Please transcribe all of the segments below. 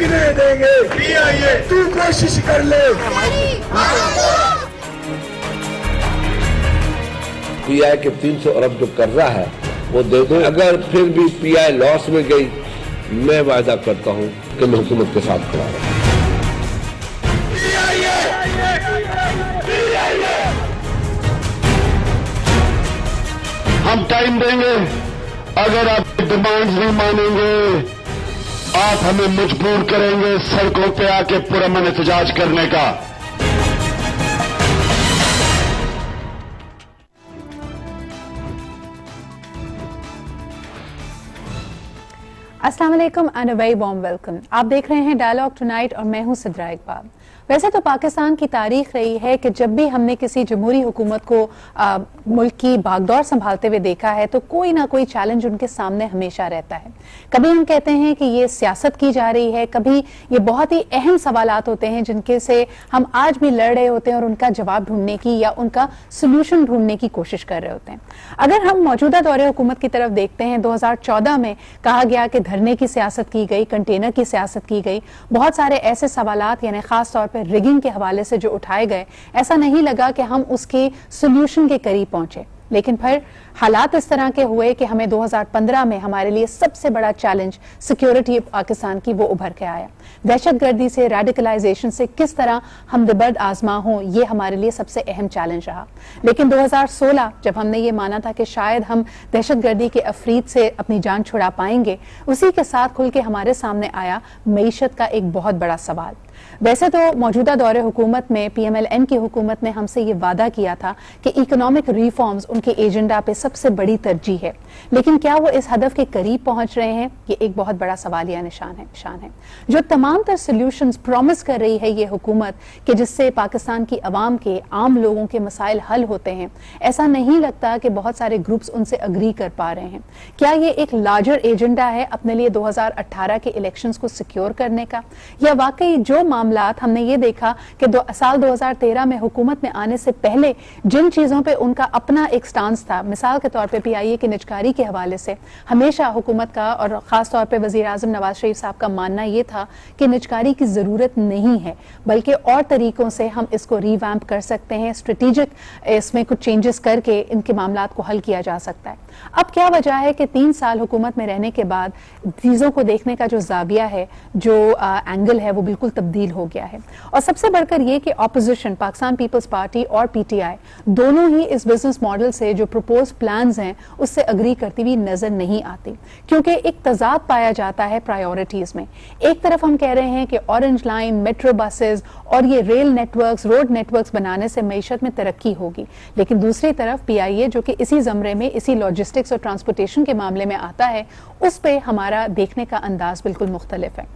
जीने देंगे, तू कोशिश कर ले। पीआई के 300 अरब जो कर्जा है वो दे दो। अगर फिर भी पीआई लॉस में गई, मैं वायदा करता हूं कि मैं हुकूमत के साथ खड़ा रहूंगा। हम टाइम देंगे, अगर आप डिमांड्स नहीं मानेंगे, आप हमें मजबूर करेंगे सड़कों पे आके पुरअमन एहतजाज करने का। अस्सलाम वालेकुम and a very warm welcome. आप देख रहे हैं डायलॉग टुनाइट और मैं हूं सिद्रा इकबाल। वैसे तो पाकिस्तान की तारीख रही है कि जब भी हमने किसी जमहूरी हुकूमत को मुल्क की बागडोर संभालते हुए देखा है तो कोई ना कोई चैलेंज उनके सामने हमेशा रहता है। कभी हम कहते हैं कि ये सियासत की जा रही है, कभी ये बहुत ही अहम सवालात होते हैं जिनके से हम आज भी लड़ रहे होते हैं और उनका जवाब ढूंढने की या उनका सोल्यूशन ढूंढने की कोशिश कर रहे होते हैं। अगर हम मौजूदा दौरे हुकूमत की तरफ देखते हैं, 2014 में कहा गया कि धरने की सियासत की गई, कंटेनर की सियासत की गई, बहुत सारे ऐसे सवालात यानी खास तौर पर रिगिंग के हवाले से जो उठाए गए, ऐसा नहीं लगा कि हम उसके सोल्यूशन के करीब पहुंचे। लेकिन फिर हालात इस तरह के हुए कि हमें 2015 में हमारे लिए सबसे बड़ा चैलेंज सिक्योरिटी पाकिस्तान की वो उभर के आया। दहशतगर्दी से, रेडिकलाइजेशन से किस तरह हम दिबर्द आजमा हों, ये हमारे लिए सबसे अहम चैलेंज रहा। लेकिन 2016 जब हमने ये माना था कि शायद हम दहशतगर्दी के अफरीद से अपनी जान छुड़ा पाएंगे, उसी के साथ खुल के हमारे सामने आया मईशत का एक बहुत बड़ा सवाल। वैसे तो मौजूदा दौरे हुकूमत में PMLN की हुकूमत ने हमसे ये वादा किया था कि इकोनॉमिक रिफॉर्म्स उनके एजेंडा पे सबसे बड़ी तरजीह है, लेकिन क्या वो इस हदफ के करीब पहुंच रहे हैं, ये एक बहुत बड़ा सवालिया निशान है। जो तमाम तर सोल्यूशंस प्रॉमिस कर रही है ये हुकूमत कि जिससे पाकिस्तान की अवाम के, आम लोगों के मसाइल हल होते हैं, ऐसा नहीं लगता कि बहुत सारे ग्रुप्स उनसे अग्री कर पा रहे हैं। क्या ये एक लार्जर एजेंडा है अपने लिए 2018 के इलेक्शंस को सिक्योर करने का, या वाकई जो मामलात हमने ये देखा कि साल 2013 में हुकूमत में आने से पहले जिन चीजों पे उनका अपना एक स्टांस था, मिसाल के तौर पे PIA की निजकारी के हवाले से हमेशा हुकूमत का और खास तौर पे वजीर आजम नवाज शरीफ साहब का मानना ये था कि निजकारी की जरूरत नहीं है, बल्कि और तरीकों से हम इसको रिवैम्प कर सकते हैं, स्ट्रेटेजिक इसमें कुछ चेंजेस करके इनके मामलात को हल किया जा सकता है। अब क्या वजह है कि 3 साल हुकूमत में रहने के बाद चीजों को देखने का जो जाविया है, जो एंगल है, वो बिल्कुल तब्दील हो गया है। और सबसे बढ़कर ये कि ऑपोजिशन, पाकिस्तान पीपल्स पार्टी और PTI दोनों ही इस बिजनेस मॉडल से जो प्रपोज प्लान्स हैं उससे अग्री करती हुई नजर नहीं आती, क्योंकि एक तजाद पाया जाता है प्रायोरिटीज में। एक तरफ हम कह रहे हैं कि ऑरेंज लाइन, मेट्रो बसेस और ये रेल नेटवर्क्स, रोड नेटवर्क्स बनाने से मईशत में तरक्की होगी, लेकिन दूसरी तरफ PIA जो कि इसी जमरे में, इसी लॉजिस्टिक्स और ट्रांसपोर्टेशन के मामले में आता है, उस पे हमारा देखने का अंदाज बिल्कुल मुख्तलिफ है।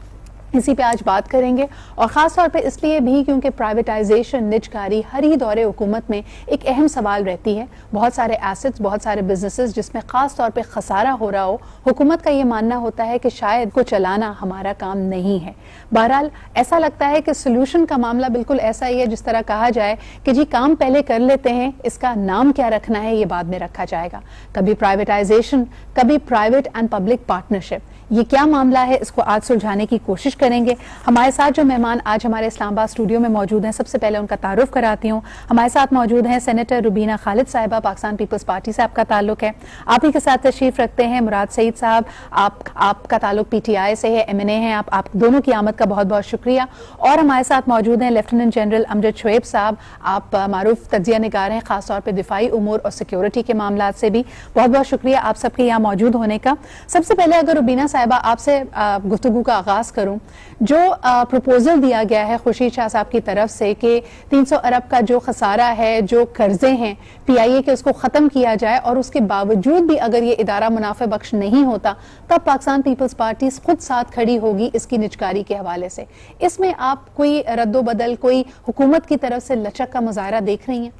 इसी पे आज बात करेंगे, और खास तौर पे इसलिए भी क्योंकि प्राइवेटाइजेशन, निजकारी हर ही दौरे हुकूमत में एक अहम सवाल रहती है। बहुत सारे एसेट्स, बहुत सारे बिजनेसेस जिसमें खास तौर पे खसारा हो रहा हो, हुकूमत का ये मानना होता है कि शायद को चलाना हमारा काम नहीं है। बहरहाल ऐसा लगता है कि सोल्यूशन का मामला बिल्कुल ऐसा ही है जिस तरह कहा जाए कि जी काम पहले कर लेते हैं, इसका नाम क्या रखना है ये बाद में रखा जाएगा। कभी प्राइवेटाइजेशन, कभी प्राइवेट एंड पब्लिक पार्टनरशिप, ये क्या मामला है, इसको आज सुलझाने की कोशिश करेंगे। हमारे साथ जो मेहमान आज हमारे इस्लामाबाद स्टूडियो में मौजूद हैं, सबसे पहले उनका तारुफ कराती हूँ। हमारे साथ मौजूद हैं सेनेटर रुबीना खालिद साहिबा, पाकिस्तान पीपल्स पार्टी से आपका ताल्लुक है। आप ही के साथ तशरीफ रखते हैं मुराद सईद साहब, आपका ताल्लुक PTI से है, MNA है। आप दोनों की आमद का बहुत बहुत शुक्रिया। और हमारे साथ मौजूद हैं लेफ्टिनेंट जनरल अमजद शुएब साहब, आप मारूफ तज्जिया निगार हैं, खासतौर पर दिफाई उमूर और सिक्योरिटी के मामला से भी। बहुत बहुत शुक्रिया आप सबके यहाँ मौजूद होने का। सबसे पहले अगर रुबीना साहिबा आपसे गुफ्तगू का आगाज करूं, जो प्रपोजल दिया गया है खुर्शीद शाह साहब की तरफ से कि 300 अरब का जो खसारा है, जो कर्जे हैं PIA के, उसको खत्म किया जाए, और उसके बावजूद भी अगर ये इदारा मुनाफे बख्श नहीं होता तब पाकिस्तान पीपल्स पार्टी खुद साथ खड़ी होगी इसकी निजकारी के हवाले से। इसमें आप कोई रद्दोबदल, कोई हुकूमत की तरफ से लचक का मुजाहरा देख रही हैं?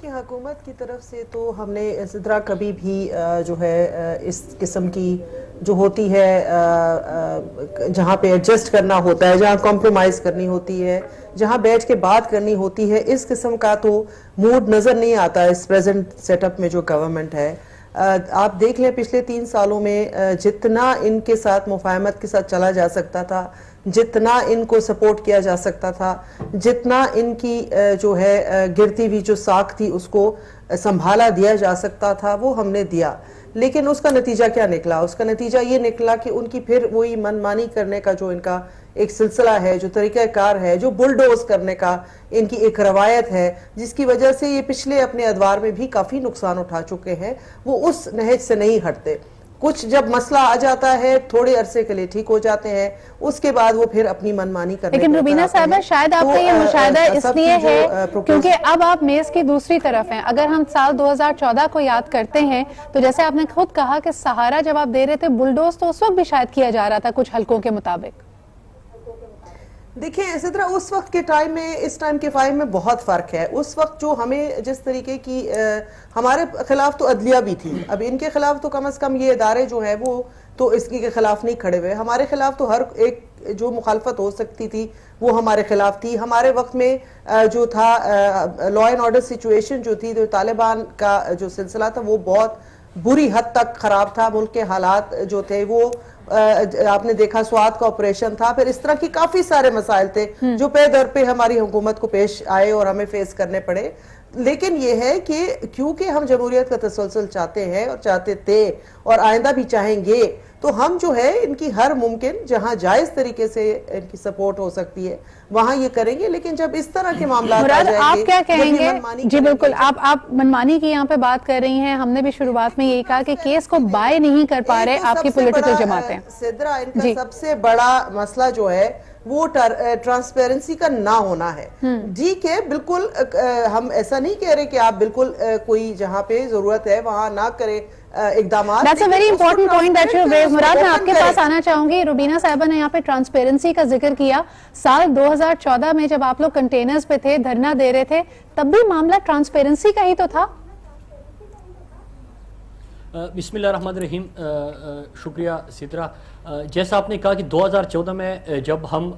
कि हुकूमत की तरफ से तो हमने इस तरह कभी भी जो है इस किस्म की जो होती है जहाँ पे एडजस्ट करना होता है, जहाँ कॉम्प्रोमाइज़ करनी होती है, जहाँ बैठ के बात करनी होती है, इस किस्म का तो मूड नज़र नहीं आता इस प्रेजेंट सेटअप में जो गवर्नमेंट है। آپ دیکھ لیں پچھلے 3 سالوں میں جتنا ان کے ساتھ مفاہمت کے ساتھ چلا جا سکتا تھا، جتنا ان کو سپورٹ کیا جا سکتا تھا، جتنا ان کی جو ہے گرتی ہوئی جو ساکھ تھی اس کو سنبھالا دیا جا سکتا تھا، وہ ہم نے دیا. لیکن اس کا نتیجہ کیا نکلا؟ اس کا نتیجہ یہ نکلا کہ ان کی پھر وہی من مانی کرنے کا جو ان کا ایک سلسلہ ہے، جو طریقہ کار ہے، جو بلڈوز کرنے کا ان کی ایک روایت ہے، جس کی وجہ سے یہ پچھلے اپنے ادوار میں بھی کافی نقصان اٹھا چکے ہیں، وہ اس نہج سے نہیں ہٹتے. کچھ جب مسئلہ آ جاتا ہے تھوڑے عرصے کے لیے ٹھیک ہو جاتے ہیں، اس کے بعد وہ پھر اپنی منمانی کرنے لیکن روبینہ صاحبہ شاید آپ کا یہ مشاہدہ اس لیے ہے کیونکہ اب آپ میز کی دوسری طرف ہیں. اگر ہم سال 2014 کو یاد کرتے ہیں تو جیسے آپ نے خود کہا کہ سہارا جب آپ دے رہے تھے بلڈوز تو اس وقت بھی شاید کیا جا رہا تھا کچھ حلقوں کے مطابق. دیکھیں اسی طرح اس وقت کے ٹائم میں اس ٹائم کے فائم میں بہت فرق ہے. اس وقت جو ہمیں جس طریقے کی ہمارے خلاف تو عدلیہ بھی تھی، اب ان کے خلاف تو کم از کم یہ ادارے جو ہیں وہ تو اس کے خلاف نہیں کھڑے ہوئے. ہمارے خلاف تو ہر ایک جو مخالفت ہو سکتی تھی وہ ہمارے خلاف تھی. ہمارے وقت میں جو تھا لا اینڈ آرڈر سچویشن جو تھی، جو طالبان کا جو سلسلہ تھا وہ بہت بری حد تک خراب تھا. ملک کے حالات جو تھے وہ آپ نے دیکھا سوات کا آپریشن تھا، پھر اس طرح کی کافی سارے مسائل تھے جو پہ در پہ ہماری حکومت کو پیش آئے اور ہمیں فیس کرنے پڑے. لیکن یہ ہے کہ کیونکہ ہم جمہوریت کا تسلسل چاہتے ہیں اور چاہتے تھے اور آئندہ بھی چاہیں گے، تو ہم جو ہے ان کی ہر ممکن جہاں جائز طریقے سے ان کی سپورٹ ہو سکتی ہے وہاں یہ کریں گے. لیکن جب اس طرح کے معاملات مراد آپ کیا کہیں گے؟ جی بالکل، آپ منمانی کی یہاں پہ بات کر رہی ہیں. ہم نے بھی شروعات میں یہی کہا کہ کیس کو بائی نہیں کر پا رہے آپ کی پولیٹیکل جماعتیں. سدرا ان کا سب سے بڑا مسئلہ جو ہے وہ ٹرانسپیرنسی کا نہ ہونا ہے. جی کہ بالکل ہم ایسا نہیں کہہ رہے کہ آپ بالکل کوئی جہاں پہ ضرورت ہے وہاں نہ کریں اقدامات. That's a very important point that you raised. مراد میں آپ کے پاس آنا چاہوں گی. روبینہ صاحبہ نے یہاں پہ ٹرانسپیرنسی کا ذکر کیا. سال 2014 میں جب آپ لوگ کنٹینرز پہ تھے، دھرنا دے رہے تھے، تب بھی معاملہ ٹرانسپیرنسی کا ہی تو تھا. بسم اللہ الرحمن الرحیم. شکریہ سدرا. جیسا آپ نے کہا کہ 2014 میں جب ہم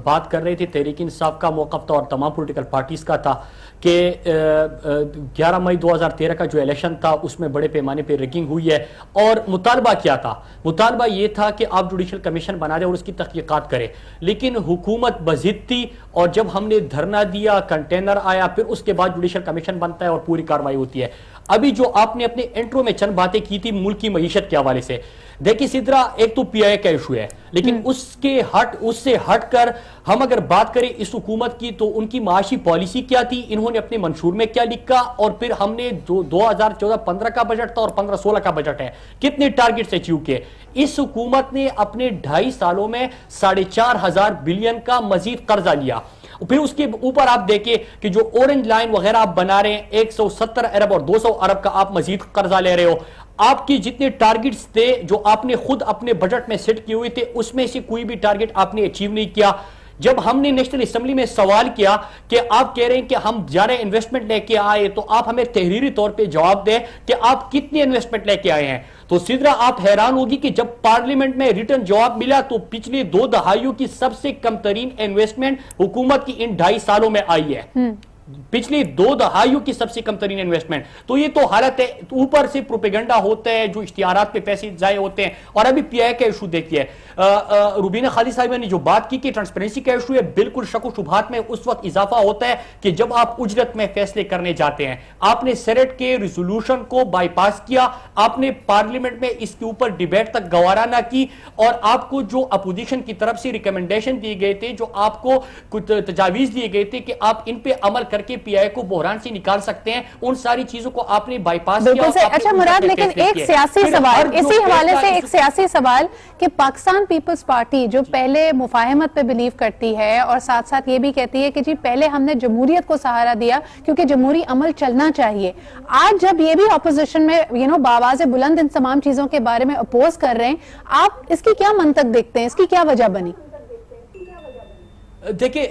بات کر رہے تھے تحریک انصاف کا موقف تھا اور تمام پولیٹیکل پارٹیز کا تھا کہ 11 مئی 2013 کا جو الیکشن تھا اس میں بڑے پیمانے پہ ریگنگ ہوئی ہے اور مطالبہ کیا تھا؟ مطالبہ یہ تھا کہ آپ جوڈیشل کمیشن بنا دیں اور اس کی تحقیقات کریں. لیکن حکومت بضد تھی اور جب ہم نے دھرنا دیا، کنٹینر آیا، پھر اس کے بعد جوڈیشل کمیشن بنتا ہے اور پوری کاروائی ہوتی ہے. ابھی جو آپ نے اپنے انٹرو میں چند باتیں کی تھی ملک کی معیشت کے حوالے سے، دیکھیں سدرا، ایک تو پی آئی کا ایشو ہے، لیکن اس سے ہٹ کر ہم اگر بات کریں اس حکومت کی تو ان کی معاشی پالیسی کیا تھی، انہوں نے اپنے منشور میں کیا لکھا، اور پھر ہم نے 2014-15 کا بجٹ تھا اور 15-16 کا بجٹ ہے، کتنے ٹارگٹس اچیو کیے. اس حکومت نے اپنے 2.5 سالوں میں 4,500 بلین کا مزید قرضہ لیا. پھر اس کے اوپر آپ دیکھیں کہ جو اورنج لائن وغیرہ آپ بنا رہے ہیں، 170 ارب اور 200 ارب کا آپ مزید قرضہ لے رہے ہو. آپ کی جتنے ٹارگٹس تھے جو آپ نے خود اپنے بجٹ میں سیٹ کیے ہوئے تھے اس میں سے کوئی بھی ٹارگٹ آپ نے اچیو نہیں کیا. جب ہم نے نیشنل اسمبلی میں سوال کیا کہ آپ کہہ رہے ہیں کہ ہم زیادہ انویسٹمنٹ لے کے آئے، تو آپ ہمیں تحریری طور پہ جواب دیں کہ آپ کتنی انویسٹمنٹ لے کے آئے ہیں. تو سدرا آپ حیران ہوگی کہ جب پارلیمنٹ میں ریٹن جواب ملا تو پچھلی 2 دہائیوں کی سب سے کم ترین انویسٹمنٹ حکومت کی ان 2.5 سالوں میں آئی ہے. پچھلی 2 دہائیوں کی سب سے کم ترین انویسٹمنٹ. تو یہ تو حالت ہے، اوپر سے پروپیگنڈا ہوتا ہے، جو اشتہارات پہ پیسے ضائع ہوتے ہیں. اور ابھی پی آئی کا ایشو دیکھیے، روبینہ خالد صاحبہ نے جو بات کی کہ ٹرانسپیرنسی کا ایشو ہے، بالکل شک و شبہات میں اس وقت اضافہ ہوتا ہے کہ جب آپ اجرت میں فیصلے کرنے جاتے ہیں. آپ نے سینیٹ کے ریزولوشن کو بائی پاس کیا، آپ نے پارلیمنٹ میں اس کے اوپر ڈیبیٹ تک گوارا نہ کی، اور آپ کو جو اپوزیشن کی طرف سے ریکمنڈیشن دیے گئے تھے، جو آپ کو کچھ تجاویز دیے گئے تھے کہ آپ ان پہ عمل کر کے پی آئی کو بحران سے نکال سکتے ہیں، ان ساری چیزوں کو آپ نے بائی پاس کیا. اچھا مراد، لیکن ایک سیاسی سوال اسی حوالے سے، ایک سیاسی سوال کہ پاکستان پیپلز پارٹی جو پہلے مفاہمت پہ بلیو کرتی ہے اور ساتھ ساتھ یہ بھی کہتی ہے کہ جی پہلے ہم نے جمہوریت کو سہارا دیا کیونکہ جمہوری عمل چلنا چاہیے، آج جب یہ بھی اپوزیشن میں بآواز بلند ان تمام چیزوں کے بارے میں اپوز کر رہے ہیں، آپ اس کی کیا منطق دیکھتے ہیں، اس کی کیا وجہ بنی؟ देखिए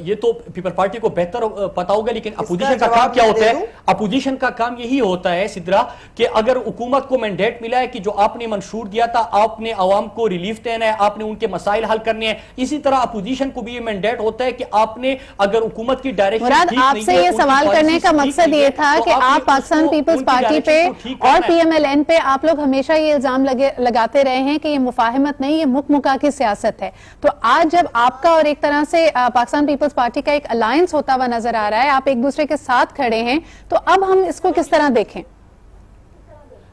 ये तो पीपल पार्टी को बेहतर पता होगा, लेकिन अपोजिशन का काम क्या होता है? अपोजिशन का काम यही होता है सिद्रा कि अगर हुकूमत को मैंडेट मिला है कि जो आपने मंशूर दिया था, आपने आवाम को रिलीफ देना है, आपने उनके मसाइल हल करने हैं, इसी तरह अपोजिशन को भी ये मैंडेट होता है कि आपने अगर हुकूमत की डायरेक्शन मुराद, आपसे ये सवाल करने का मकसद ये था कि आप पाकिस्तान पीपल्स पार्टी पे और PMLN पे आप लोग हमेशा ये इल्जाम लगाते रहे हैं कि ये मुफाहिमत नहीं, ये मुकमुका की सियासत है। तो आज जब आपका और एक तरह से पाकिस्तान पीपल्स पार्टी का एक अलायंस होता हुआ नजर आ रहा है, आप एक दूसरे के साथ खड़े हैं, तो अब हम इसको किस तरह देखें?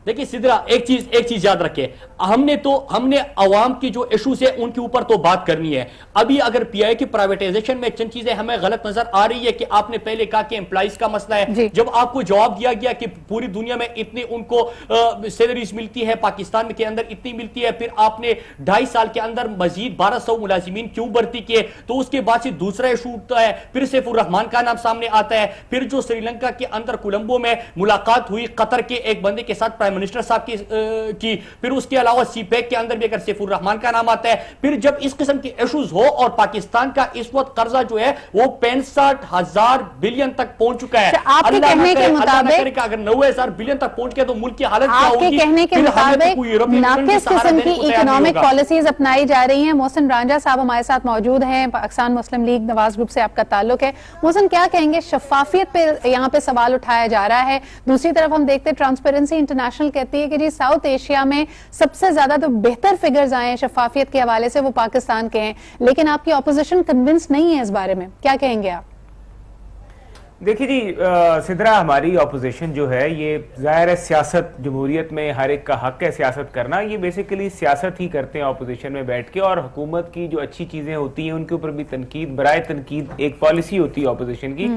देखिए सिद्रा, एक चीज याद रखें, हमने अवाम की जो इश्यूज है उनके ऊपर तो बात करनी है। अभी अगर PI की प्राइवेटाइजेशन में चंद चीजें हमें गलत नजर आ रही है कि आपने पहले कहा कि एम्प्लॉइज का मसला है, जब आपको जवाब दिया गया कि पूरी दुनिया में इतनी उनको सैलरीज मिलती है, पाकिस्तान के अंदर इतनी मिलती है, फिर आपने 2.5 साल के अंदर मजीद 1200 मुलाजिमीन क्यों भर्ती किए? तो उसके बाद से दूसरा इशू उठता है, फिर सैफुर रहमान का नाम सामने आता है, फिर जो श्रीलंका के अंदर कोलंबो में मुलाकात हुई कतर के एक बंदे के साथ प्राइम मिनिस्टर साहब की, फिर उसके अलावा सीपैक के अंदर भी अगर सैफुर रहमान का नाम आता है, फिर जब इस किस्म के इश्यूज हो और पाकिस्तान का इस वक्त कर्जा जो है वो 65,000 बिलियन तक पहुंच चुका है। आपके कहने के मुताबिक अगर 90,000 बिलियन तक पहुंच गया तो मुल्क की हालत क्या होगी? आपके कहने के मुताबिक नाकिस किस्म की इकोनॉमिक पॉलिसीज अपनाई जा रही हैं। मोहसिन रांझा साहब हमारे साथ मौजूद हैं, पाकिस्तान मुस्लिम लीग नवाज ग्रुप से आपका ताल्लुक है। मोहसिन, क्या कहेंगे? शफाफियत पे यहाँ पे सवाल उठाया जा रहा है, दूसरी तरफ हम देखते हैं ट्रांसपेरेंसी इंटरनेशनल कहती है कि जी साउथ एशिया में सबसे ज्यादा तो बेहतर फिगर्स आए हैं शफाफियत के हवाले से वो पाकिस्तान के हैं, लेकिन आपकी ऑपोजिशन कन्विंस नहीं है इस बारे में, क्या कहेंगे आप? देखिए जी सिद्रा, हमारी ऑपोजिशन जो है ये ज़ाहिर है सियासत, जमहूरियत में हर एक का हक है सियासत करना, ये बेसिकली सियासत ही करते हैं ऑपोजिशन में बैठ के, और हुकूमत की जो अच्छी चीज़ें होती हैं उनके ऊपर भी तनकीद, बराए तनकीद एक पॉलिसी होती है ऑपोजिशन की,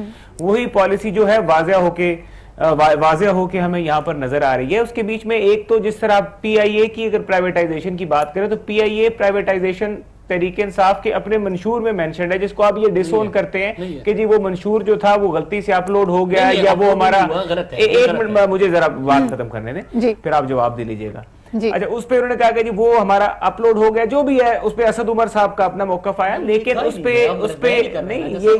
वही पॉलिसी जो है वाज़ेह होके हमें यहाँ पर नजर आ रही है। उसके बीच में एक तो जिस तरह PIA की अगर प्राइवेटाइजेशन की बात करें तो PIA प्राइवेटाइजेशन तहरीक इंसाफ के अपने मंशूर में मेंशन है, जिसको आप ये डिसोन करते हैं कि जी वो मंशूर जो था वो गलती से अपलोड हो गया या वो हमारा, एक मिनट मुझे जरा बात खत्म करने दें, फिर आप जवाब दे लीजिएगा। अच्छा, उस पे उन्होंने कहा कि जी वो हमारा अपलोड हो गया, जो भी है उस पे असद उमर साहब का अपना मौकफ आया, लेकिन उस पे नहीं, ये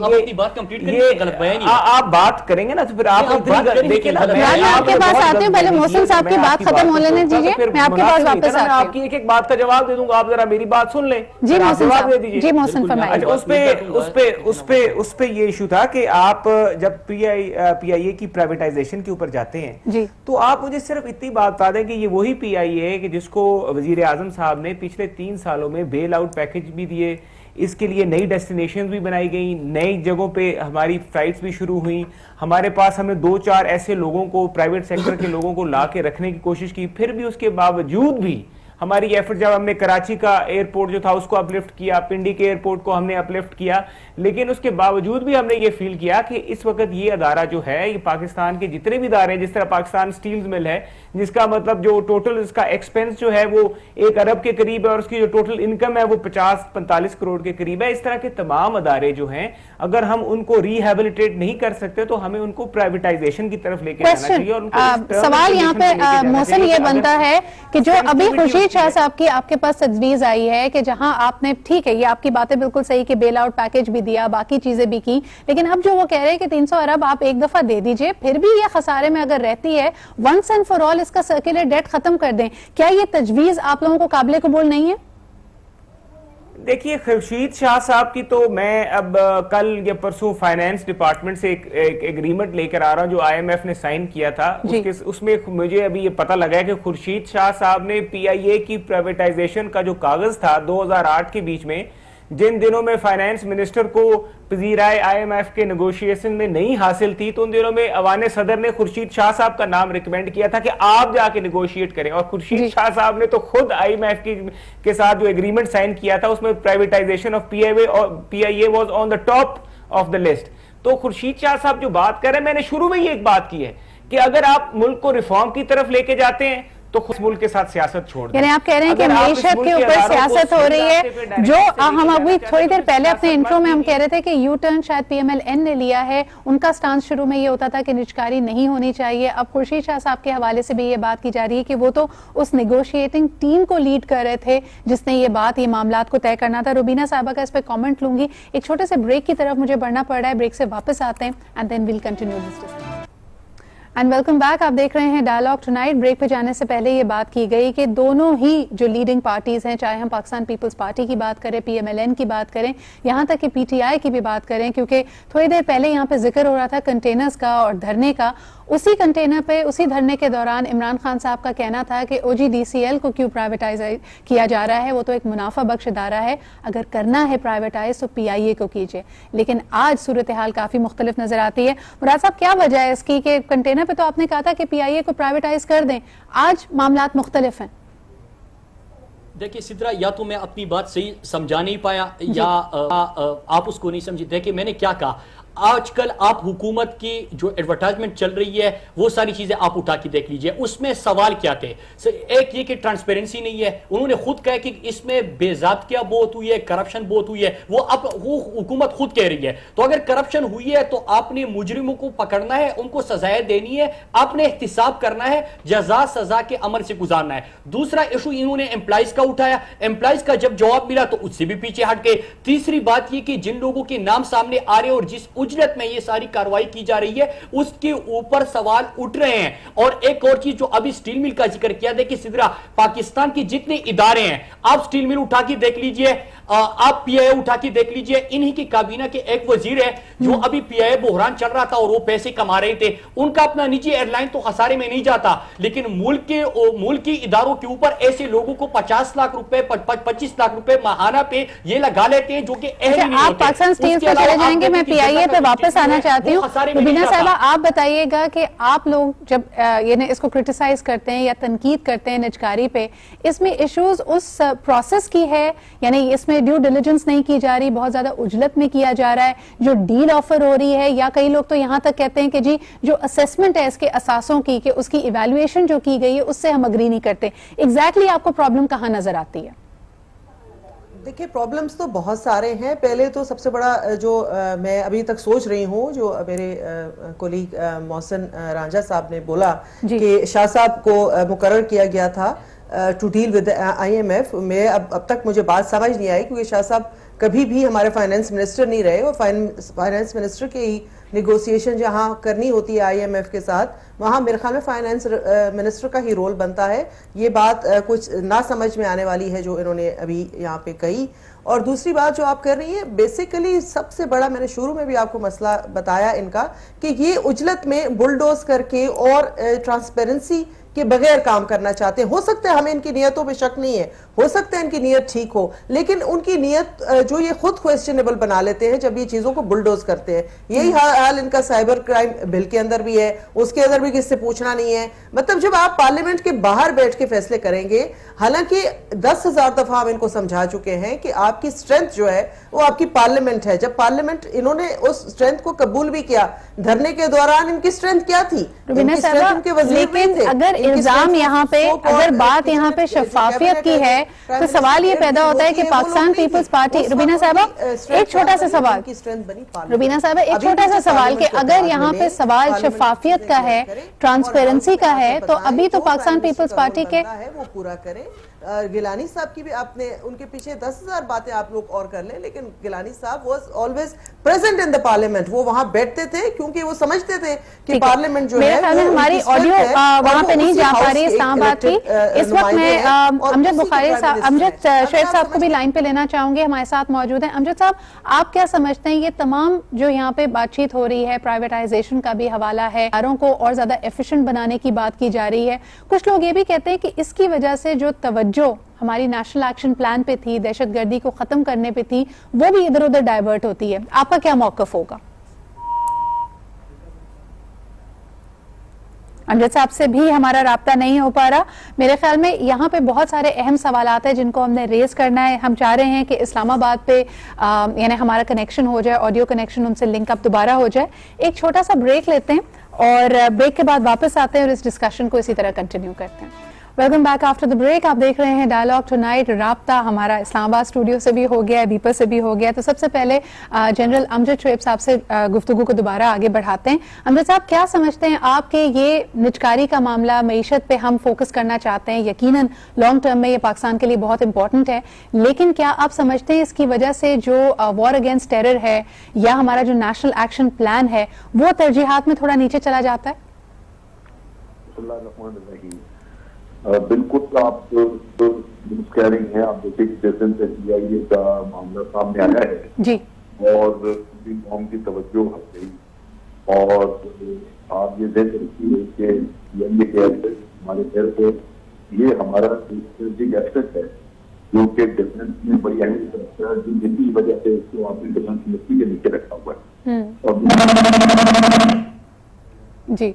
आप बात करेंगे ना तो फिर आप देखिए ना, आपके पास आते हैं, पहले मोहसिन साहब की बात खत्म हो लेने दीजिए, मैं आपके पास वापस आती हूं, आपकी एक एक बात का जवाब दे दूंगा, आप जरा मेरी बात सुन लें। जी मोहसिन जवाब दे दीजिए। जी मोहसिन फरमाइए। उस पे ये इशू था कि आप जब PIA की प्राइवेटाइजेशन के ऊपर जाते हैं तो आप मुझे सिर्फ इतनी बात बता दें कि ये वही PIA है कि जिसको वजीर आजम साहब ने पिछले 3 सालों में बेल आउट पैकेज भी दिए, इसके लिए नई डेस्टिनेशंस भी बनाई गई, नई जगहों पे हमारी फ्लाइट्स भी शुरू हुई, हमारे पास हमने 2-4 ऐसे लोगों को, प्राइवेट सेक्टर के लोगों को ला के रखने की कोशिश की, फिर भी उसके बावजूद भी हमारी एफर्ट, जब हमने कराची का एयरपोर्ट जो था उसको अपलिफ्ट किया, पिंडी के एयरपोर्ट को हमने अपलिफ्ट किया, लेकिन उसके बावजूद भी हमने ये फील किया कि इस वक्त ये अदारा जो है, ये पाकिस्तान के जितने भी इदारे हैं, जिस तरह पाकिस्तान स्टील्स मिल है, जिसका मतलब जो टोटल इसका एक्सपेंस जो है वो 1 अरब के करीब है और उसकी जो टोटल इनकम है वो 50-45 करोड़ के करीब है, इस तरह के तमाम अदारे जो हैं, अगर हम उनको रिहेबिलिटेट नहीं कर सकते तो हमें उनको प्राइवेटाइजेशन की तरफ लेके जाना चाहिए। और सवाल यहाँ पे मोहसिन ये बनता है कि जो अभी खुर्शीद शाह साहब की आपके पास तजवीज आई है कि जहां आपने, ठीक है ये आपकी बातें बिल्कुल सही कि बेल आउट पैकेज भी दिया, बाकी चीजें भी की, लेकिन अब जो वो कह रहे हैं कि 300 अरब आप एक दफा दे दीजिए, फिर भी ये खसारे में अगर रहती है, वंस एंड फॉर ऑल इसका सर्कुलर डेट खत्म कर दें, क्या ये तजवीज आप लोगों को काबिल कबूल नहीं है? देखिए, खुर्शीद शाह साहब की तो मैं अब कल या परसों फाइनेंस डिपार्टमेंट से एक एग्रीमेंट लेकर आ रहा हूं जो IMF ने साइन किया था, उसमें मुझे अभी ये पता लगा है कि खुर्शीद शाह साहब ने PIA की प्राइवेटाइजेशन का जो कागज था 2008 के बीच में, जिन दिनों में फाइनेंस मिनिस्टर को पजीराए IMF के नेगोशिएशन में नहीं हासिल थी, तो उन दिनों में अवान सदर ने खुर्शीद शाह साहब का नाम रिकमेंड किया था कि आप जाके नेगोशिएट करें, और खुर्शीद शाह साहब ने तो खुद IMF के साथ जो एग्रीमेंट साइन किया था उसमें privatisation of PIA was on the top of the list. तो खुर्शीद शाह साहब जो बात कर रहे हैं, मैंने शुरू में ही एक बात की है कि अगर आप मुल्क को रिफॉर्म की तरफ लेके जाते हैं तो खुद मुल्क के साथ सियासत छोड़ दें। यानी आप कह रहे हैं कि मईशत के ऊपर सियासत हो रही है, जो हम अभी थोड़ी देर पहले अपने इंट्रो में हम कह रहे थे कि यू टर्न शायद PMLN ने लिया है, उनका स्टांस शुरू में ये होता था कि निजकारी नहीं होनी चाहिए, अब खुर्शीद शाह साहब के हवाले से भी ये बात की जा रही है कि वो तो उस नेगोशिएटिंग टीम को लीड कर रहे थे जिसने ये मामलात को तय करना था। रुबीना साहबा का इस पर कमेंट लूंगी, एक छोटे से ब्रेक की तरफ मुझे बढ़ना पड़ रहा है, ब्रेक से वापस आते हैं and then will continue this discussion. And welcome back, आप देख रहे हैं डायलॉग टुनाइट। ब्रेक पे जाने से पहले ये बात की गई कि दोनों ही जो लीडिंग पार्टीज हैं, चाहे हम पाकिस्तान पीपल्स पार्टी की बात करें, PMLN की बात करें, यहाँ तक कि PTI की भी बात करें, क्योंकि थोड़ी देर पहले यहाँ पे जिक्र हो रहा था कंटेनर्स का और धरने का, उसी कंटेनर पे उसी धरने के दौरान इमरान खान साहब का कहना था कि OGDCL को क्यों प्राइवेटाइज किया जा रहा है, वो तो एक मुनाफा बख्श इदारा है, अगर करना है प्राइवेटाइज तो PIA को कीजिए। लेकिन आज सूरत हाल काफी मुख्तलिफ नजर आती है। मुराद साहब, क्या वजह है इसकी कि कंटेनर पे तो आपने कहा था कि PIA को प्राइवेटाइज कर दें, आज मामलात मुख्तलिफ हैं? देखिए सिद्रा, या तो मैं अपनी बात सही समझा नहीं पाया या आप उसको नहीं समझी। देखिए मैंने क्या कहा, आजकल आप हुकूमत की जो एडवर्टाइजमेंट चल रही है वो सारी चीजें आप उठा के देख लीजिए, उसमें सवाल क्या थे। एक ये कि ट्रांसपेरेंसी नहीं है, उन्होंने खुद कहा कि इसमें बेज़ाब्तिया बहुत हुई है, करप्शन बहुत हुई है, वो हुकूमत खुद कह रही है। तो अगर करप्शन हुई है तो आपने मुजरिमों को पकड़ना है, उनको सजाएं देनी है, आपने एहतिसाब करना है, जजा सजा के अमल से गुजारना है। दूसरा इशू इन्होंने एम्प्लॉइज का उठाया, एम्प्लॉइज का जब जवाब मिला तो उससे भी पीछे हट गए। तीसरी बात ये कि जिन लोगों के नाम सामने आ रहे और जिस उजरत में ये सारी कार्रवाई की जा रही है उसके ऊपर सवाल उठ रहे हैं। और एक और चीज जो अभी स्टील मिल का जिक्र किया, देखिए सिद्रा, पाकिस्तान के जितने इदारे हैं, आप स्टील मिल उठा के देख लीजिए, आप PIA उठा के देख लीजिए, इन्हीं की काबीना के एक वजीर है जो अभी PIA बहरान चल रहा था और वो पैसे कमा रहे थे, उनका अपना निजी एयरलाइन तो खसारे में नहीं जाता, लेकिन मुल्क के इदारों के ऊपर ऐसे लोगों को 50 लाख रुपए 25 लाख रुपए माहाना पे ये लगा लेते हैं जो कि आप पाकिस्तान स्टील पे चले जाएंगे, मैं PIA पे वापस आना चाहती हूँ। रुबीना साहबा, आप बताइएगा कि आप लोग जब ये इसको क्रिटिसाइज करते हैं या तनकीद करते हैं निजकारी पे, इसमें इश्यूज उस प्रोसेस की है, यानी इसमें ड्यू डिलिजेंस नहीं की जा रही, बहुत ज्यादा उजलत में किया जा रहा है, जो डील ऑफर हो रही है, या कई लोग तो यहाँ तक कहते हैं कि जी जो असेसमेंट है इसके असासों की, कि उसकी इवैल्यूएशन जो की गई है उससे हम अग्री नहीं करते। एग्जैक्टली आपको प्रॉब्लम कहाँ नजर आती है? देखिए, प्रॉब्लम्स तो बहुत सारे हैं। पहले तो सबसे बड़ा जो मैं अभी तक सोच रही हूँ, जो मेरे कोलीग मोहसिन रांझा साहब ने बोला कि शाह साहब को मुकर्रर किया गया था टू डील विद IMF, में अब तक मुझे बात समझ नहीं आई, क्योंकि शाह साहब कभी भी हमारे फाइनेंस मिनिस्टर नहीं रहे, और फाइनेंस मिनिस्टर के ही निगोसिएशन जहाँ करनी होती है IMF के साथ, वहाँ मेरे ख्याल में फाइनेंस मिनिस्टर का ही रोल बनता है। ये बात कुछ ना समझ में आने वाली है जो इन्होंने अभी यहाँ पे कही। और दूसरी बात जो आप कर रही है, बेसिकली सबसे बड़ा, मैंने शुरू में भी आपको मसला बताया इनका, कि ये उजलत में बुलडोज करके और ट्रांसपेरेंसी के बगैर काम करना चाहते हैं। हो सकता है, हमें इनकी नियतों पे शक नहीं है, हो सकता है इनकी नियत ठीक हो, लेकिन उनकी नियत जो ये खुद क्वेश्चनेबल बना लेते हैं जब ये चीजों को बुलडोज करते हैं। यही हाल इनका साइबर क्राइम बिल के अंदर भी है, उसके अंदर भी किससे पूछना नहीं है। मतलब जब आप पार्लियामेंट के बाहर बैठ के फैसले करेंगे, हालांकि 10,000 दफा हम इनको समझा चुके हैं कि आपकी स्ट्रेंथ जो है वो आपकी पार्लियामेंट है। जब पार्लियामेंट, इन्होंने उस स्ट्रेंथ को कबूल भी किया, धरने के दौरान इनकी स्ट्रेंथ क्या थी? लेकिन अगर इल्जाम यहाँ पे, अगर बात यहाँ पे शफाफियत की है, तो सवाल ये पैदा होता है कि पाकिस्तान पीपल्स पार्टी, रुबीना साहबा एक छोटा सा सवाल, रुबीना साहबा एक छोटा सा सवाल, कि अगर यहाँ पे सवाल शफाफियत का है, ट्रांसपेरेंसी का है, तो अभी तो पाकिस्तान पीपल्स पार्टी के वो पूरा करें। गिलानी साहब की भी आपने, उनके पीछे 10,000 बातें आप लोग और कर लें, लेकिन गिलानी साहब was always present in the parliament. वो वहां बैठते थे क्योंकि वो समझते थे कि पार्लियामेंट जो है, हमारी ऑडियो वहां पे नहीं जा पा रही है इस्लामाबाद की। इस वक्त मैं अमजद बुखारी साहब, अमजद शेख साहब को भी लाइन पे लेना चाहूंगे, हमारे साथ मौजूद हैं। अमजद साहब, आप क्या समझते हैं, ये तमाम जो यहाँ पे बातचीत हो रही है, प्राइवेटाइजेशन का भी हवाला है, इदारों को और ज्यादा एफिशिएंट बनाने की बात की जा रही है, कुछ लोग ये भी कहते हैं कि इसकी वजह से जो तवज्जो हमारी नेशनल एक्शन प्लान पे थी, दहशतगर्दी को खत्म करने पे थी, वो भी इधर उधर डाइवर्ट होती है। आपका क्या मौकफ होगा? अमजद साहब से भी हमारा राब्ता नहीं हो पा रहा। मेरे ख्याल में यहाँ पे बहुत सारे अहम सवालात हैं जिनको हमने रेज करना है। हम चाह रहे हैं कि इस्लामाबाद पे यानी हमारा कनेक्शन हो जाए, ऑडियो कनेक्शन उनसे लिंक अप दोबारा हो जाए। एक छोटा सा ब्रेक लेते हैं और ब्रेक के बाद वापस आते हैं और इस डिस्कशन को इसी तरह कंटिन्यू करते हैं। Welcome back after the break. आप देख रहे हैं डायलॉग टुनाइट। राब्ता हमारा इस्लामाबाद स्टूडियो से भी हो गया है, बीपर से भी हो गया। तो सबसे पहले जनरल अमजद शुएब साहब से गुफ्तगू को दोबारा आगे बढ़ाते हैं। अमजद साहब, क्या समझते हैं आपके ये निजकारी का मामला, मईशत पे हम फोकस करना चाहते हैं, यकीनन लॉन्ग टर्म में ये पाकिस्तान के लिए बहुत इंपॉर्टेंट है, लेकिन क्या आप समझते हैं इसकी वजह से जो वॉर अगेंस्ट टेरर है या हमारा जो नेशनल एक्शन प्लान है वो तरजीहात में थोड़ा नीचे चला जाता है? बिल्कुल आप कह रही हैं। आप देखिए कि जिस दिन से PIA का मामला सामने आया है जी, और पूरी कौम की तवज्जो हट गई, और आप ये देख रखिए कि PIA के एसेट हमारे घर पे, ये हमारा स्ट्रेटेजिक एसेट है जो कि डिफेंस में बड़ी अहमियत रखता है, जिसकी वजह से इसको आपने डिफेंस मिनिस्ट्री के नीचे रखा हुआ है। जी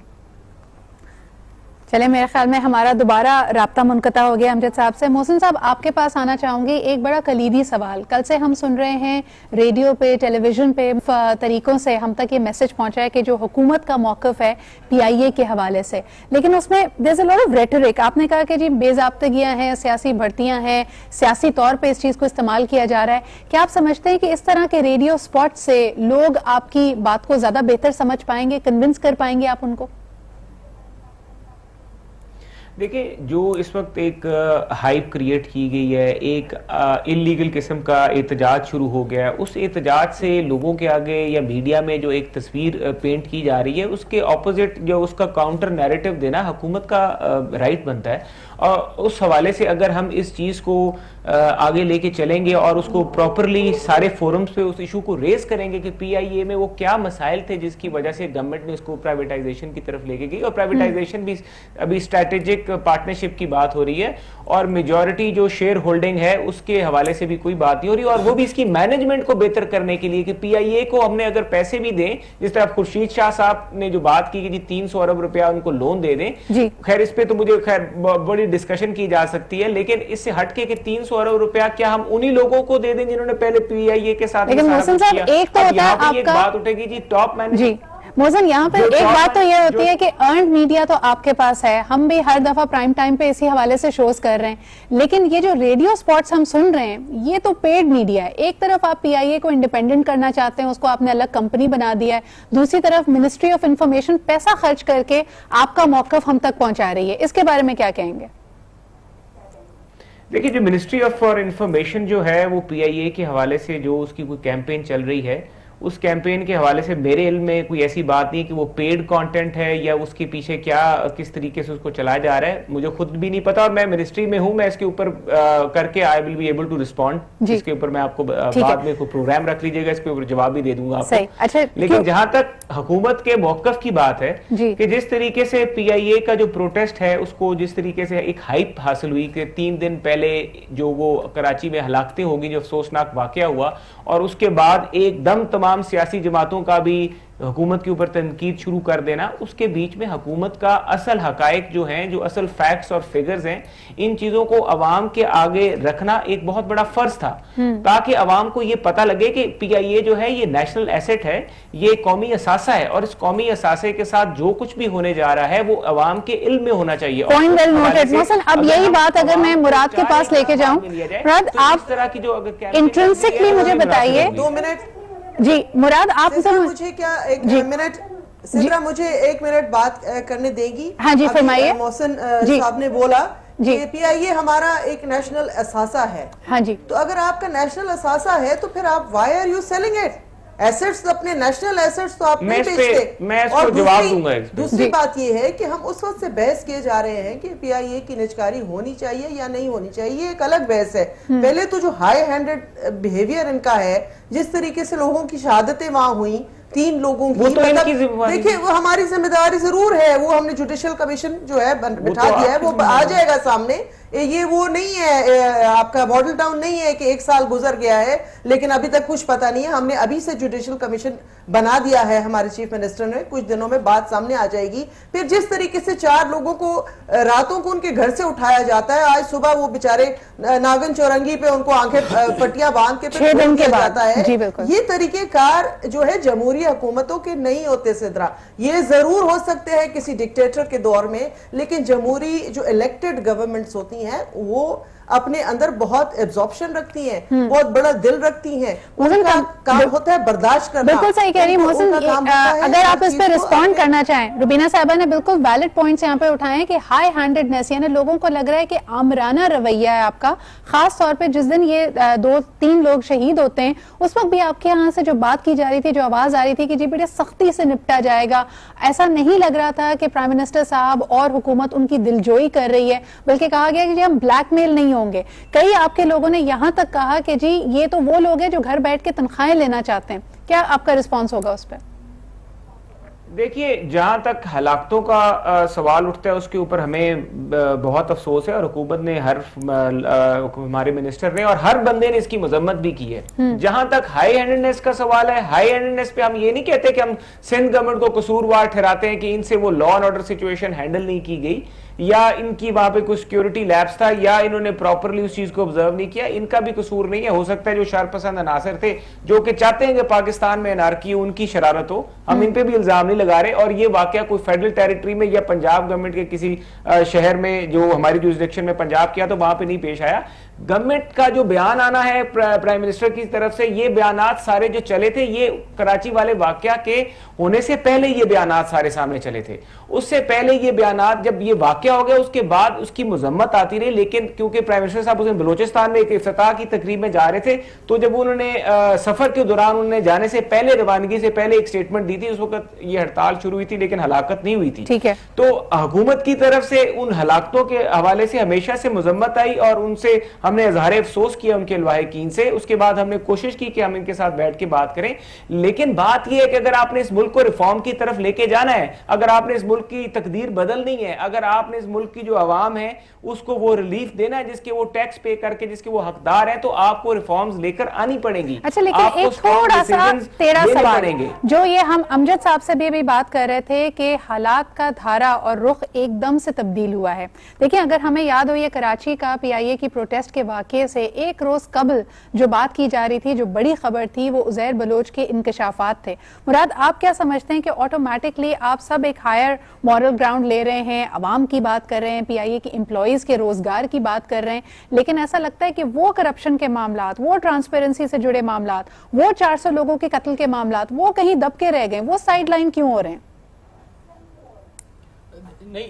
चले, मेरे ख्याल में हमारा दोबारा राब्ता मुनक़ता हो गया अमजद साहब से। मोहसिन साहब, आपके पास आना चाहूंगी। एक बड़ा कलीदी सवाल, कल से हम सुन रहे हैं रेडियो पे, टेलीविजन पे, तरीकों से हम तक ये मैसेज पहुंचा है कि जो हुकूमत का मौक़िफ़ है PIA के हवाले से, लेकिन उसमें there is a lot of rhetoric. आपने कहा कि जी बेज़ाब्तगियां हैं, सियासी भर्तियां हैं, सियासी तौर पर इस चीज़ को इस्तेमाल किया जा रहा है। क्या आप समझते हैं कि इस तरह के रेडियो स्पॉट से लोग आपकी बात को ज़्यादा बेहतर समझ पाएंगे, कन्विंस कर पाएंगे आप उनको? देखिए, जो इस वक्त एक हाइप क्रिएट की गई है, एक इलीगल किस्म का एहतजाज शुरू हो गया है, उस एहतजाज से लोगों के आगे या मीडिया में जो एक तस्वीर पेंट की जा रही है, उसके ऑपोजिट जो उसका काउंटर नैरेटिव देना हुकूमत का राइट बनता है। और उस हवाले से अगर हम इस चीज़ को आगे लेके चलेंगे और उसको प्रॉपरली सारे फोरम्स पे उस इशू को रेज करेंगे कि PIA में वो क्या मसाइल थे जिसकी वजह से गवर्नमेंट ने उसको प्राइवेटाइजेशन की तरफ लेके गई, और प्राइवेटाइजेशन भी अभी स्ट्रैटेजिक पार्टनरशिप की बात हो रही है, और मेजॉरिटी जो शेयर होल्डिंग है उसके हवाले से भी कोई बात नहीं हो रही, और वो भी इसकी मैनेजमेंट को बेहतर करने के लिए कि PIA को हमने अगर पैसे भी दें, जिस तरह खुर्शीद शाह साहब ने जो बात की कि जी 300 अरब रुपया उनको लोन दे दें, खैर इस पे तो मुझे खैर बड़ी डिस्कशन की जा सकती है, लेकिन इससे हटके कि 300 अरब रुपया क्या हम उन्हीं लोगों को दे दें जिन्होंने पहले PIA के साथ, लेकिन मोहसिन साहब, एक तो होता है आपका, बात उठेगी जी टॉप मैनेजमेंट। मोहसिन, यहाँ पे एक बात तो ये होती है कि अर्न्ड मीडिया तो आपके पास है, हम भी हर दफा प्राइम टाइम पे इसी हवाले से शोज कर रहे हैं, लेकिन ये जो रेडियो स्पॉट्स हम सुन रहे हैं ये तो पेड मीडिया है। एक तरफ आप PIA को इंडिपेंडेंट करना चाहते हैं, उसको आपने अलग कंपनी बना दिया है, दूसरी तरफ मिनिस्ट्री ऑफ इंफॉर्मेशन पैसा खर्च करके आपका मौक़िफ़ हम तक पहुंचा रही है। इसके बारे में क्या कहेंगे? देखिए, जो मिनिस्ट्री ऑफ फॉर इंफॉर्मेशन जो है वो PIA के हवाले से जो उसकी कोई कैंपेन चल रही है, उस कैंपेन के हवाले से मेरे इल्म में कोई ऐसी बात नहीं कि वो पेड कंटेंट है या उसके पीछे क्या किस तरीके से उसको चलाया जा रहा है, मुझे खुद भी नहीं पता, और मैं मिनिस्ट्री में हूं, मैं इसके ऊपर करके I will be able to respond. इसके ऊपर मैं आपको बाद में कोई प्रोग्राम रख लीजिएगा, इसके ऊपर जवाब भी दे दूंगा आपको। अच्छा, लेकिन जहां तक हुकूमत के मौक़िफ़ की बात है कि जिस तरीके से PIA का जो प्रोटेस्ट है उसको जिस तरीके से एक हाइप हासिल हुई कि 3 दिन पहले जो वो कराची में हलाकतें होगी, जो अफसोसनाक वाकया हुआ, और उसके बाद एकदम तमाम सियासी जमातों का भी हुकूमत के ऊपर तनकीद शुरू कर देना, उसके बीच में हुकूमत का असल हकायक जो हैं, जो असल फैक्ट्स और फिगर्स हैं, इन चीजों को अवाम के आगे रखना एक बहुत बड़ा फर्ज था, ताकि अवाम को ये पता लगे कि PIA जो है ये नेशनल एसेट है, ये कौमी असासा है, और इस कौमी असासे के साथ जो कुछ भी होने जा रहा है वो अवाम के इल्म में होना चाहिए। अब यही बात अगर मैं मुराद के पास लेके जाऊं, मुराद आप तरह की जो अगर इंट्रिंसिकली मुझे बताइए। 2 मिनट जी मुराद, आप मुझे क्या एक मिनट सिद्रा, मुझे 1 मिनट बात करने देंगी? हाँ जी, फरमाइए। मोहसिन साहब ने बोला कि PIA हमारा एक नेशनल असासा है। हाँ जी, तो अगर आपका नेशनल असासा है तो फिर आप why are you selling it? Assets, अपने नेशनल एसेट्स तो आप नहीं बेचते। मैं इसको जवाब दूंगा। दूसरी बात ये है कि हम उस वक्त से बहस किए जा रहे हैं कि PIA की निजकारी होनी चाहिए या नहीं होनी चाहिए, एक अलग बहस है। पहले तो जो हाई हैंडेड बिहेवियर इनका है, जिस तरीके से लोगों की शहादतें वहां हुई, 3 लोगों की, देखिए वो हमारी जिम्मेदारी जरूर है, वो हमने जुडिशियल कमीशन जो है बिठा दिया है, वो आ जाएगा सामने। ये वो नहीं है, आपका मॉडल टाउन नहीं है कि 1 साल गुजर गया है लेकिन अभी तक कुछ पता नहीं है। हमने अभी से जुडिशियल कमीशन بنا دیا ہے ہمارے چیف منسٹر نے. کچھ دنوں میں بات سامنے آ جائے گی. پھر جس طریقے سے 4 لوگوں کو راتوں کو ان کے گھر سے اٹھایا جاتا ہے, آج صبح وہ بیچارے ناگن چورنگی پہ ان کو آنکھیں پٹیاں باندھ کے پھر چھوڑ دیا جاتا ہے. یہ طریقہ کار جو ہے جمہوری حکومتوں کے نہیں ہوتے سدرا. یہ ضرور ہو سکتے ہیں کسی ڈکٹیٹر کے دور میں, لیکن جمہوری جو الیکٹڈ گورنمنٹس ہوتی ہیں وہ اپنے اندر بہت ایبزارپشن رکھتی ہیں, بہت بڑا دل رکھتی ہیں. ان کا کام ہوتا ہے برداشت کرنا. بالکل صحیح کہہ رہی ہیں محسن. اگر آپ اس پہ رسپونڈ کرنا چاہیں, روبینہ صاحبہ نے بالکل ویلڈ پوائنٹس یہاں پہ اٹھائے ہیں کہ ہائی ہینڈڈنیس, یعنی لوگوں کو لگ رہا ہے کہ آمرانہ رویہ ہے آپ کا, خاص طور پہ جس دن یہ 2-3 لوگ شہید ہوتے ہیں اس وقت بھی آپ کے یہاں سے جو بات کی جا رہی تھی, جو آواز آ رہی تھی کہ جی بڑے سختی سے نپٹا جائے گا, ایسا نہیں لگ رہا تھا کہ پرائم منسٹر صاحب اور حکومت ان کی دلجوئی کر رہی ہے, بلکہ کہا گیا کہ جی ہم بلیک میل نہیں ہوں گے. کئی آپ کے لوگوں نے یہاں تک کہا کہ جی یہ تو وہ لوگ ہیں جو گھر بیٹھ کے تنخواہیں لینا چاہتے ہیں. کیا آپ کا رسپانس ہوگا اس پہ؟ دیکھیے, جہاں تک ہلاکتوں کا سوال اٹھتا ہے اس کے اوپر ہمیں بہت افسوس ہے, اور حکومت نے ہمارے منسٹر نے اور ہر بندے نے اس کی مذمت بھی کی ہے. جہاں تک ہائی ہینڈڈنیس کا سوال ہے, ہائی ہینڈڈنیس پہ ہم یہ نہیں کہتے کہ ہم سندھ گورنمنٹ کو قصوروار ٹھہراتے ہیں کہ ان سے وہ law and order situation handle نہیں کی گئی, یا ان کی وہاں پہ کچھ سیکیورٹی لیپس تھا, یا انہوں نے پراپرلی اس چیز کو آبزرو نہیں کیا. ان کا بھی قصور نہیں ہے. ہو سکتا ہے جو شرپسند عناصر تھے جو کہ چاہتے ہیں کہ پاکستان میں انارکی ہو, ان کی شرارت ہو. ہم ان پہ بھی الزام نہیں لگا رہے. اور یہ واقعہ کوئی فیڈرل ٹیریٹری میں یا پنجاب گورنمنٹ کے کسی شہر میں جو ہماری جورسڈکشن میں پنجاب کیا تو وہاں پہ نہیں پیش آیا. گورنمنٹ کا جو بیان آنا ہے پرائم منسٹر کی طرف سے, یہ بیانات سارے جو چلے تھے یہ کراچی والے واقعہ کے ہونے سے پہلے یہ بیانات سارے سامنے چلے تھے. اس سے پہلے یہ بیانات, جب یہ واقعہ ہو گیا اس کے بعد اس کی مذمت آتی رہی. لیکن کیونکہ پرائم منسٹر صاحب اس دن بلوچستان میں ایک افتتاح کی تقریب میں جا رہے تھے, تو جب انہوں نے سفر کے دوران انہوں نے جانے سے پہلے, روانگی سے پہلے ایک سٹیٹمنٹ دی تھی. اس وقت یہ ہڑتال شروع ہوئی تھی لیکن ہلاکت نہیں ہوئی تھی. ٹھیک ہے. تو حکومت کی طرف سے ان ہلاکتوں کے حوالے سے ہمیشہ سے مذمت آئی, اور ان سے ہم نے اظہار افسوس کیا ان کے لواحقین سے. اس کے بعد ہم نے کوشش کی کہ ہم ان کے ساتھ بیٹھ کے بات کریں. لیکن بات یہ ہے کہ اگر آپ نے اس ملک کو ریفارم کی طرف لے کے جانا ہے, اگر آپ نے اس ملک کی تقدیر بدلنی ہے, اگر آپ نے اس ملک کی جو عوام ہے اس کو وہ ریلیف دینا ہے جس کے وہ ٹیکس پے کر کے جس کے وہ حقدار ہیں, تو آپ کو ریفارمز لے کر آنی پڑیں گی. اچھا, لیکن ایک تھوڑا سا تیرا سوال جو یہ ہم امجد صاحب سے بھی بات کر رہے تھے کہ حالات کا دھارا اور رخ ایک دم سے تبدیل ہوا ہے. دیکھیں, اگر ہمیں یاد ہو یہ کراچی کا پی آئی اے کی پروٹیسٹ کے واقعے سے ایک روز قبل جو بات کی جا رہی تھی, جو بڑی خبر تھی, وہ عزیر بلوچ کے انکشافات تھے. مراد, آپ کیا سمجھتے ہیں کہ آٹومیٹکلی آپ سب ایک ہائر مورل گراؤنڈ لے رہے ہیں, عوام کی بات کر رہے ہیں, پی آئی اے کی امپلائیز کے روزگار کی بات کر رہے ہیں, لیکن ایسا لگتا ہے کہ وہ کرپشن کے معاملات, وہ ٹرانسپیرنسی سے جڑے معاملات, وہ 400 لوگوں کے قتل کے معاملات, وہ کہیں دب کے رہ گئے, وہ سائیڈ لائن کیوں ہو رہے ہیں؟ نہیں,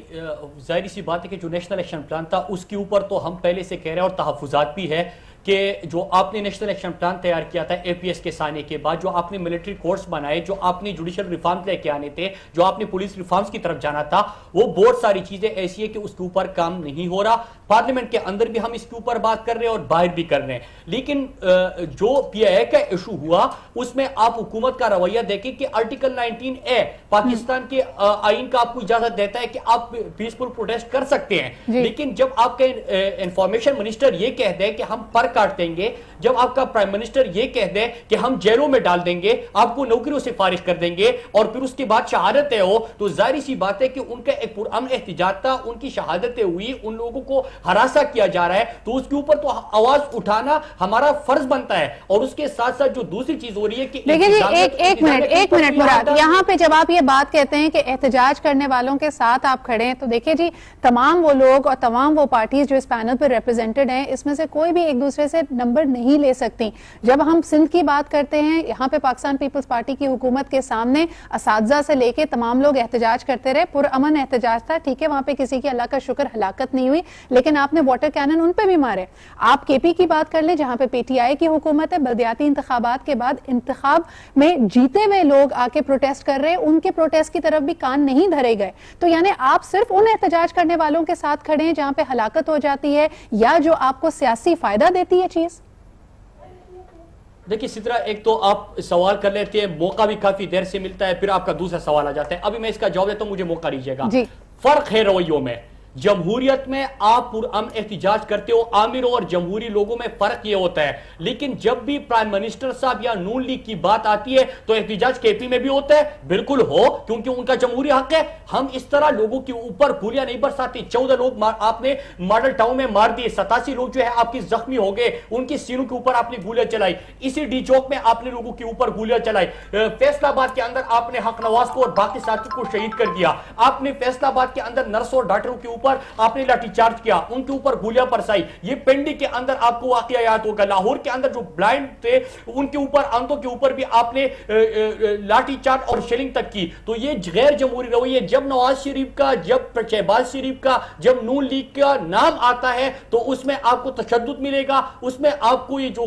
ظاہری سی بات ہے کہ جو نیشنل ایکشن پلان تھا اس کے اوپر تو ہم پہلے سے کہہ رہے ہیں, اور تحفظات بھی ہے کہ جو آپ نے نیشنل ایکشن پلان تیار کیا تھا اے پی ایس کے سانے کے بعد, جو آپ نے ملٹری کورٹس بنائے, جو آپ نے جوڈیشل ریفارمز لے کے آنے تھے, جو آپ نے پولیس ریفارمز کی طرف جانا تھا, وہ بہت ساری چیزیں ایسی ہیں کہ اس کے اوپر کام نہیں ہو رہا. پارلیمنٹ کے اندر بھی ہم اس کے اوپر بات کر رہے ہیں اور باہر بھی کر رہے ہیں. لیکن جو پی آئی اے کا ایشو ہوا اس میں آپ حکومت کا رویہ دیکھیں کہ آرٹیکل 19A پاکستان کے آئین کا آپ کو اجازت دیتا ہے کہ آپ پیسفل پروٹیسٹ کر سکتے ہیں. لیکن جب آپ کا انفارمیشن منسٹر یہ کہہ دے کہ ہم پر کاٹ دیں گے, جب آپ کا پرائم منسٹر یہ کہہ دے کہ ہم جیلوں میں ڈال دیں گے, آپ کو نوکریوں سے فارغ کر دیں گے, اور پھر اس کے بعد شہادتیں ہو, تو ظاہری سی بات ہے کہ ان کا ایک پرامن احتجاج تھا, ان کی شہادتیں ہوئی, ان لوگوں کو ہراساں کیا جا رہا ہے, تو اس کے اوپر تو آواز اٹھانا ہمارا فرض بنتا ہے. اور اس کے ساتھ ساتھ جو دوسری چیز ہو رہی ہے کہ دیکھیں جی, ایک منٹ مراد, یہاں پہ جب آپ یہ بات کہتے ہیں کہ احتجاج کرنے والوں کے ساتھ آپ کھڑے ہیں, تو دیکھیں جی, تمام وہ لوگ اور تمام وہ پارٹیز جو اس پینل پر ریپرزینٹڈ ہیں, اس میں سے کوئی بھی ایک دوسرے سے نمبر نہیں لے سکتی. جب ہم سندھ کی بات کرتے ہیں, یہاں پہ پاکستان پیپلز پارٹی کی حکومت کے سامنے اساتذہ سے لے کے تمام لوگ احتجاج کرتے رہے, پرامن احتجاج تھا, ٹھیک ہے, وہاں پہ کسی کی اللہ کا شکر ہلاکت نہیں ہوئی, لیکن آپ نے واٹر کینن ان پہ بھی مارے. آپ کے پی کی بات کر لیں, جہاں پہ پی ٹی آئی کی حکومت ہے, بلدیاتی انتخابات کے بعد انتخاب میں جیتے ہوئے لوگ آ کے پروٹیسٹ کر رہے ہیں, ان کے پروٹیسٹ کی طرف بھی کان نہیں دھرے گئے. تو یعنی آپ صرف ان احتجاج کرنے والوں کے ساتھ کھڑے ہیں جہاں پہ ہلاکت ہو جاتی ہے, یا جو آپ کو سیاسی فائدہ دیتی ہے چیز. دیکھیے سدرا, ایک تو آپ سوال کر لیتے ہیں, موقع بھی کافی دیر سے ملتا ہے, پھر آپ کا دوسرا سوال آ جاتا ہے. ابھی میں اس کا جواب دیتا ہوں, مجھے موقع دیجیے گا. فرق ہے رویوں میں. जमहूरियत में आप पुरअमन एहतजाज करते हो, आमिरों और जमहूरी लोगों में फर्क ये होता है। लेकिन जब भी प्राइम मिनिस्टर साहब या नून लीग की बात आती है तो एहतजाज केपी में भी होता है, बिल्कुल हो, क्योंकि उनका जमहूरी हक है। हम इस तरह लोगों के ऊपर गोलियां नहीं बरसाते। 14 लोग आपने मॉडल टाउन में मार दिए, 87 लोग जो है आपकी जख्मी हो गए, उनकी सीनों के ऊपर आपने गोलियां चलाई। इसी डी चौक में आपने लोगों के ऊपर गोलियां चलाई। फैसलाबाद के अंदर आपने हक नवाज को और बाकी साथियों को शहीद कर दिया। आपने फैसलाबाद के अंदर नर्स और डॉक्टरों के ऊपर आपने लाठीचार्ज किया, उनके ऊपर गोलियां बरसाई। ये पिंडी के अंदर आपको वाकया याद होगा, लाहौर के अंदर जो ब्लाइंड थे उनके ऊपर, अंधों के ऊपर भी आपने लाठीचार्ज और शेलिंग तक की। तो ये गैर जमहूरी रवैया, जब नवाज शरीफ का, जब शहबाज शरीफ का, जब नून लीग का नाम आता है तो उसमें आपको तशद्दुद मिलेगा, उसमें आपको ये जो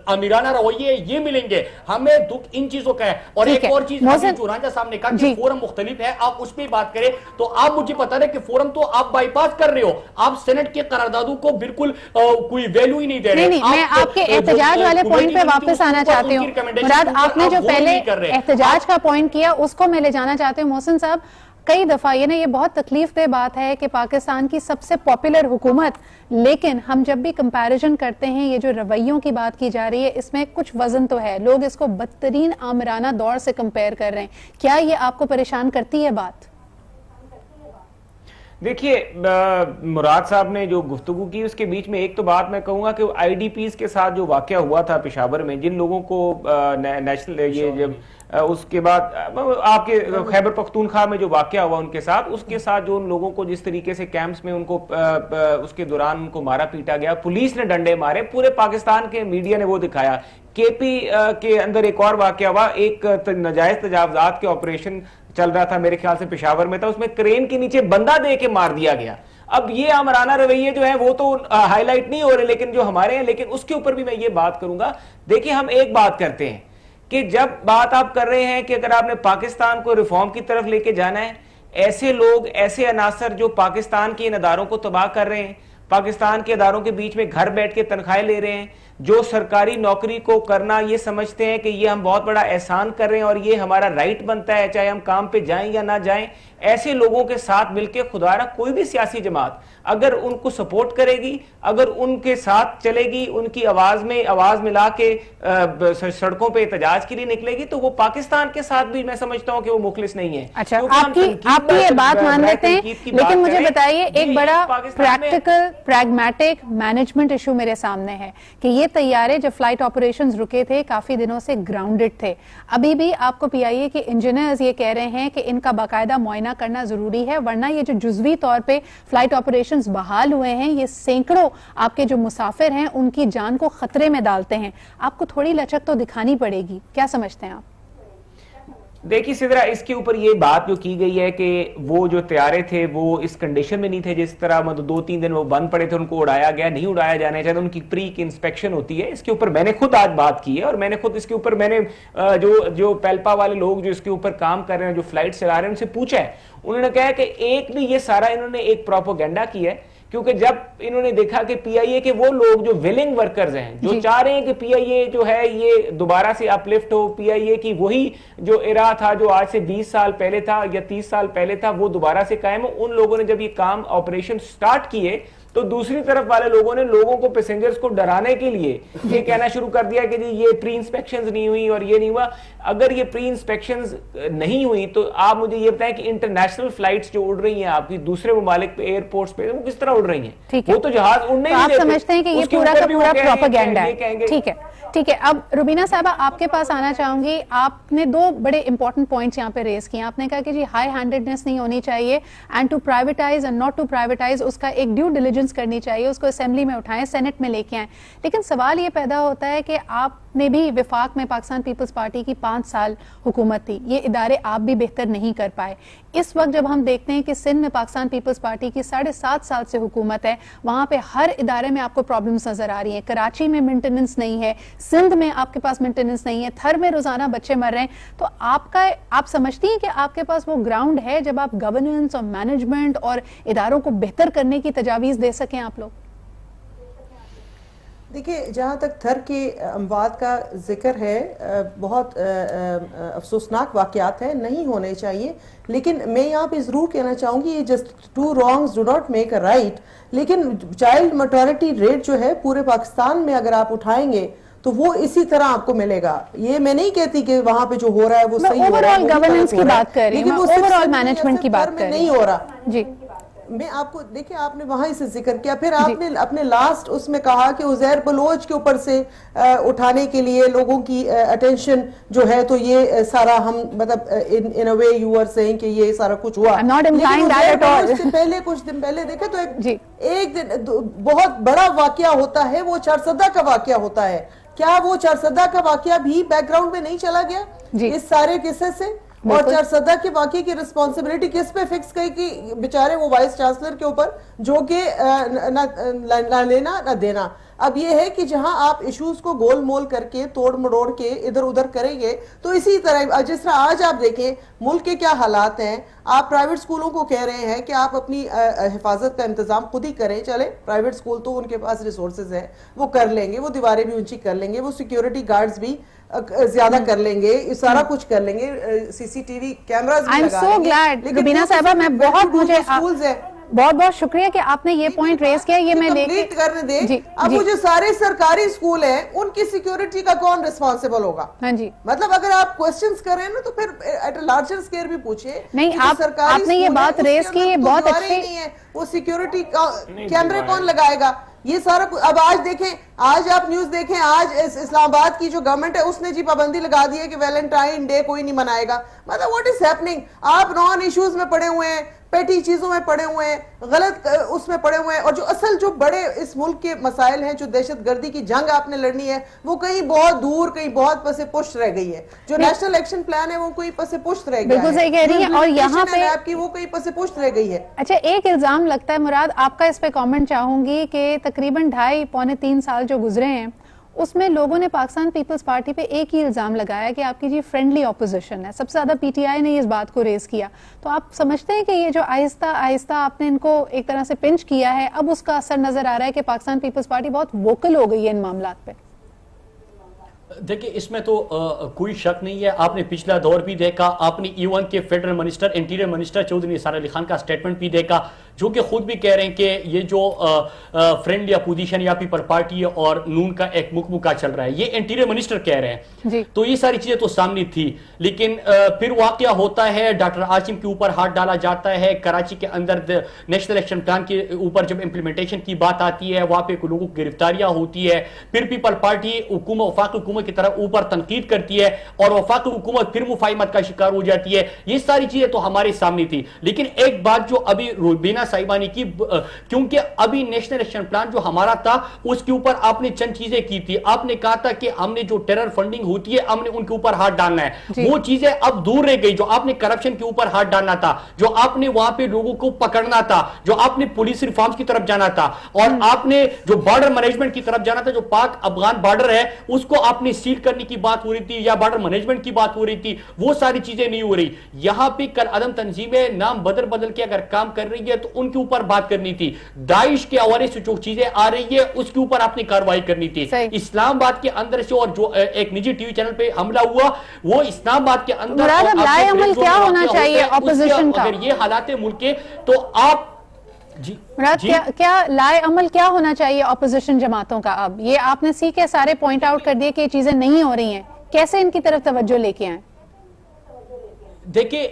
अमीराना रवैये ये मिलेंगे। हमें दुख इन चीजों का है। और एक और चीज जो राजा साहब ने कहा कि फोरम मुख्तलिफ है, आप उस पर बात करें तो आप मुझे बता रहे कि फोरम तो आप बाईपास कर रहे हो, आप सेनेट के करारदादों को बिल्कुल कोई वैल्यू ही नहीं दे रहे। नहीं, मैं आपके एहतजाज वाले पॉइंट पे वापस आना चाहती हूँ मुराद। आपने जो पहले एहतजाज का पॉइंट किया उसको मैं ले जाना चाहती हूँ। मोहसिन साहब, कई दफा ये बहुत तकलीफ दे बात है कि पाकिस्तान की सबसे पॉपुलर हुकूमत, लेकिन हम जब भी कंपैरिजन करते हैं, ये जो रवैयों की बात की जा रही है इसमें कुछ वजन तो है, लोग इसको बदतरीन आमराना दौर से कंपेयर कर रहे हैं। क्या ये आपको परेशान करती है बात? देखिए, मुराद साहब ने जो गुफ्तगू की उसके बीच में एक तो बात मैं कहूंगा कि आईडीपीज के साथ जो वाकया हुआ था पेशावर में, जिन लोगों को नेशनल ये जब उसके बाद आपके खैबर पख्तूनख्वा में जो वाकया हुआ उनके साथ, उसके साथ जो उन लोगों को जिस तरीके से कैंप्स में उनको उसके दौरान उनको मारा पीटा गया, पुलिस ने डंडे मारे, पूरे पाकिस्तान के मीडिया ने वो दिखाया। केपी के अंदर एक और वाकया हुआ, एक नाजायज तजावजात के ऑपरेशन चल रहा था, मेरे ख्याल से पेशावर में था, उसमें क्रेन के नीचे बंदा दे के मार दिया गया। अब ये आमराना रवैये जो है वो तो हाईलाइट नहीं हो रहे, लेकिन जो हमारे हैं, लेकिन उसके ऊपर भी मैं ये बात करूंगा। देखिए, हम एक बात करते हैं कि जब बात आप कर रहे हैं कि अगर आपने पाकिस्तान को रिफॉर्म की तरफ लेके जाना है, ऐसे लोग, ऐसे अनासर जो पाकिस्तान के इन अदारों को तबाह कर रहे हैं, पाकिस्तान के अदारों के बीच में घर बैठ के तनख्वाहें ले रहे हैं, जो सरकारी नौकरी को करना ये समझते हैं कि ये हम बहुत बड़ा एहसान कर रहे हैं और ये हमारा राइट बनता है चाहे हम काम पे जाएं या ना जाएं, ऐसे लोगों के साथ मिलकर खुदारा कोई भी सियासी जमात अगर उनको सपोर्ट करेगी, अगर उनके साथ चलेगी, उनकी आवाज में आवाज मिला के सड़कों पे एहतजाज के लिए निकलेगी, तो वो पाकिस्तान के साथ भी मैं समझता हूं कि वो मुखलिस नहीं है। अच्छा, आपकी ये बात मान लेते हैं, लेकिन मुझे बताइए, एक बड़ा प्रैक्टिकल प्रैग्मेटिक मैनेजमेंट इशू मेरे सामने है कि ये तैयारे जब फ्लाइट ऑपरेशंस रुके थे काफी दिनों से ग्राउंडेड थे। अभी भी आपको पीआईए के इंजीनियर्स ये कह रहे हैं कि इनका बाकायदा मुआयना करना जरूरी है, वरना ये जो जुज़वी तौर पे फ्लाइट ऑपरेशंस बहाल हुए हैं, ये सैकड़ों आपके जो मुसाफिर हैं उनकी जान को खतरे में डालते हैं। आपको थोड़ी लचक तो दिखानी पड़ेगी, क्या समझते हैं आप? देखिए सिदरा, इसके ऊपर ये बात जो की गई है कि वो जो तैयारे थे वो इस कंडीशन में नहीं थे, जिस तरह मतलब 2-3 दिन वो बंद पड़े थे, उनको उड़ाया गया, नहीं उड़ाया जाना चाहिए, उनकी प्री की इंस्पेक्शन होती है। इसके ऊपर मैंने खुद आज बात की है और मैंने खुद इसके ऊपर मैंने जो पेल्पा वाले लोग जो इसके ऊपर काम कर रहे हैं, जो फ्लाइट चला रहे हैं, उनसे पूछा है। उन्होंने कहा कि एक भी ये सारा इन्होंने एक प्रोपेगेंडा की है, क्योंकि जब इन्होंने देखा कि पीआईए के वो लोग जो विलिंग वर्कर्स हैं, जो चाह रहे हैं कि पीआईए जो है ये दोबारा से अपलिफ्ट हो, पीआईए की वही जो इरा था जो आज से 20 साल पहले था या 30 साल पहले था वो दोबारा से कायम हो, उन लोगों ने जब ये काम ऑपरेशन स्टार्ट किए तो दूसरी तरफ वाले लोगों ने लोगों को, पैसेंजर्स को डराने के लिए ये कहना शुरू कर दिया कि जी ये प्री इंस्पेक्शंस नहीं हुई और ये नहीं हुआ। अगर ये प्री इंस्पेक्शंस नहीं हुई तो आप मुझे ये बताएं कि इंटरनेशनल फ्लाइट्स जो उड़ रही हैं आपकी दूसरे ममालिक पे, एयरपोर्ट्स पे, वो किस तरह उड़ रही हैं? वो तो जहाज उड़ने ही नहीं देते। आप समझते हैं कि ये पूरा का पूरा प्रोपेगेंडा है? ठीक है, ठीक है। अब रुबीना साहबा आपके पास आना चाहूंगी। आपने 2 बड़े इंपॉर्टेंट पॉइंट्स यहाँ पे रेज किए। आपने कहा कि जी हाई हैंडेडनेस नहीं होनी चाहिए, and to privatise and not to privatise, उसका एक ड्यू डिलिजेंस करनी चाहिए, उसको असेंबली में उठाएं, सेनेट में लेके आए। लेकिन सवाल ये पैदा होता है कि आपने भी विफाक में पाकिस्तान पीपल्स पार्टी की 5 साल हुकूमत थी, ये इदारे आप भी बेहतर नहीं कर पाए। इस वक्त जब हम देखते हैं कि सिंध में पाकिस्तान पीपल्स पार्टी की 7.5 साल से हुकूमत है, वहां पे हर इदारे में आपको प्रॉब्लम्स नजर आ रही हैं। कराची में मेंटेनेंस नहीं है, सिंध में आपके पास मेंटेनेंस नहीं है, थर में रोजाना बच्चे मर रहे हैं। तो आप समझती हैं कि आपके पास वो ग्राउंड है जब आप गवर्नेंस और मैनेजमेंट और इदारों को बेहतर करने की तजावीज दे सकें आप लोग? देखिए, जहाँ तक थर के अमवात का जिक्र है, बहुत अफसोसनाक वाक़यात हैं, नहीं होने चाहिए, लेकिन मैं यहाँ पे ज़रूर कहना चाहूँगी, ये just two wrongs do not make a right. लेकिन चाइल्ड मॉर्टेलिटी रेट जो है पूरे पाकिस्तान में अगर आप उठाएंगे तो वो इसी तरह आपको मिलेगा। ये मैं नहीं कहती कि वहाँ पे जो हो रहा है वो सही हो रहा है, ओवरऑल गवर्नेंस की बात कर रही हूँ, लेकिन वो ओवरऑल मैनेजमेंट की बात कर रही नहीं हो रहा जी। मैं आपको देखिए, आपने वहां से जिक्र किया, फिर आपने अपने लास्ट उसमें कहा कि उज़ैर बलोच के ऊपर से उठाने के लिए लोगों की अटेंशन जो है, तो ये सारा हम मतलब इन अ वे यू आर सेइंग कि ये सारा कुछ हुआ। I'm not implying that at all. उससे पहले कुछ दिन पहले देखे तो एक दिन बहुत बड़ा वाकया होता है, वो चारसदा का वाकया होता है। क्या वो चारसदा का वाकया भी बैकग्राउंड में नहीं चला गया इस सारे किस्से से? और चारसदा के वाकये की रिस्पॉन्सिबिलिटी किस पे फिक्स गई कि बेचारे वो वाइस चांसलर के ऊपर, जो कि ना लेना ना देना। अब ये है कि जहां आप इश्यूज को गोल मोल करके तोड़ मड़ोड़ के इधर उधर करेंगे तो इसी तरह, जिस तरह आज आप देखें मुल्क के क्या हालात हैं, आप प्राइवेट स्कूलों को कह रहे हैं कि आप अपनी हिफाजत का इंतजाम खुद ही करें। चले, प्राइवेट स्कूल तो उनके पास रिसोर्सेज हैं, वो कर लेंगे, वो दीवारें भी ऊंची कर लेंगे, वो सिक्योरिटी गार्ड्स भी ज्यादा कर लेंगे, सारा कुछ कर लेंगे, सीसीटीवी कैमरास भी लगा लेंगे। लेकिन रुबीना साहिबा, मैं बहुत बहुत शुक्रिया कि आपने ये पॉइंट रेज किया। ये मैं कंप्लीट करने दे। अब वो जो सारे सरकारी स्कूल हैं उनकी सिक्योरिटी का कौन रिस्पॉन्सिबल होगा? हाँ जी, मतलब अगर आप क्वेश्चंस कर रहे हैं ना तो फिर एट अ लार्जर स्केल भी पूछिए। नहीं, आपने ये बात रेज की, ये बहुत अच्छी है। वो सिक्योरिटी कैमरे कौन लगाएगा? ये सारा कुछ। अब आज देखें, आज आप न्यूज देखें, आज इस्लामाबाद की जो गवर्नमेंट है उसने जी पाबंदी लगा दी है कि वैलेंटाइन डे कोई नहीं मनाएगा। मतलब व्हाट इज हैपनिंग? आप नॉन इश्यूज में पड़े हुए हैं, पेटी चीजों में पड़े हुए हैं, गलत उसमें पड़े हुए हैं, और जो असल जो बड़े इस मुल्क के मसाइल हैं, जो दहशतगर्दी की जंग आपने लड़नी है, वो कहीं बहुत दूर, कहीं बहुत पसे पुष्ट रह गई है। जो नेशनल एक्शन प्लान है वो कोई पसे पुष्ट रह गया है। बिल्कुल सही कह रही है। और यहाँ पे आपकी वो कहीं पसे पुष्ट रह गई है। अच्छा, एक इल्जाम लगता है मुराद, आपका इस पे कमेंट चाहूंगी कि तकरीबन 2.5-3 साल जो गुजरे हैं उसमें लोगों ने पाकिस्तान पीपल्स पार्टी पे एक ही इल्जाम लगाया कि आपकी जी फ्रेंडली ऑपोजिशन है। सबसे ज्यादा पीटीआई ने इस बात को रेज किया। तो आप समझते हैं कि ये जो आहिस्ता आहिस्ता आपने इनको एक तरह से पिंच किया है, अब उसका असर नजर आ रहा है कि पाकिस्तान पीपल्स पार्टी बहुत वोकल हो गई है इन मामलात पे? देखिए, इसमें तो कोई शक नहीं है। आपने पिछला दौर भी देखा, आपने ईवन के federal minister, interior minister Chaudhry Nisar Ali Khan का स्टेटमेंट भी देखा, जो कि खुद भी कह रहे हैं कि ये जो फ्रेंडली अपोजिशन या पीपल पार्टी और नून का एक मुकमुका चल रहा है, ये इंटीरियर मिनिस्टर कह रहे हैं। तो ये सारी चीजें तो सामने थी, लेकिन फिर वाकया होता है, डॉक्टर आसिम के ऊपर हाथ डाला जाता है, कराची के अंदर नेशनल एक्शन प्लान के ऊपर जब इंप्लीमेंटेशन की बात आती है, वहां पे लोगों की गिरफ्तारियां होती है, फिर पीपल पार्टी वफाकी हुकूमत की तरफ ऊपर तनकीद करती है और वफाकी हुकूमत फिर मुफाहिमत का शिकार हो जाती है। ये सारी चीजें तो हमारे सामने थी। लेकिन एक बात जो अभी रुबीना साहिबानी की, क्योंकि अभी नेशनल एक्शन प्लान जो हमारा था उसके ऊपर आपने चंद चीजें की थी। आपने कहा था कि हमने जो टेरर फंडिंग होती है हमने उनके ऊपर हाथ डालना है, वो चीजें अब दूर रह गई। जो आपने करप्शन के ऊपर हाथ डालना था, जो आपने वहां पे लोगों को पकड़ना था, जो आपने पुलिस रिफॉर्म्स की तरफ जाना था, और आपने जो बॉर्डर मैनेजमेंट की तरफ जाना था, जो पाक अफगान बॉर्डर है उसको आपने सील करने की बात हो रही थी या बॉर्डर मैनेजमेंट की बात हो रही थी, वो सारी चीजें नहीं हो रही। यहां पे कल अदम तंजीमें नाम बदल बदल के अगर काम कर रही है तो उनके ऊपर बात करनी थी। दाइश के हवाले से जो चीजें आ रही है उसके ऊपर आपने कार्रवाई करनी थी। इस्लामाबाद के अंदर से, और जो एक निजी टीवी चैनल पे हमला हुआ, वो इस्लामाबाद के अंदर क्या होना चाहिए ऑपोजिशन का? अगर ये हालात है मुल्क के, तो आप जी मुराद, क्या लाए अमल क्या होना चाहिए ऑपोजिशन जमातों का? अब ये आपने सी के सारे पॉइंट आउट कर दिए कि ये चीजें नहीं हो रही हैं, कैसे इनकी तरफ तवज्जो लेके आए? देखिए,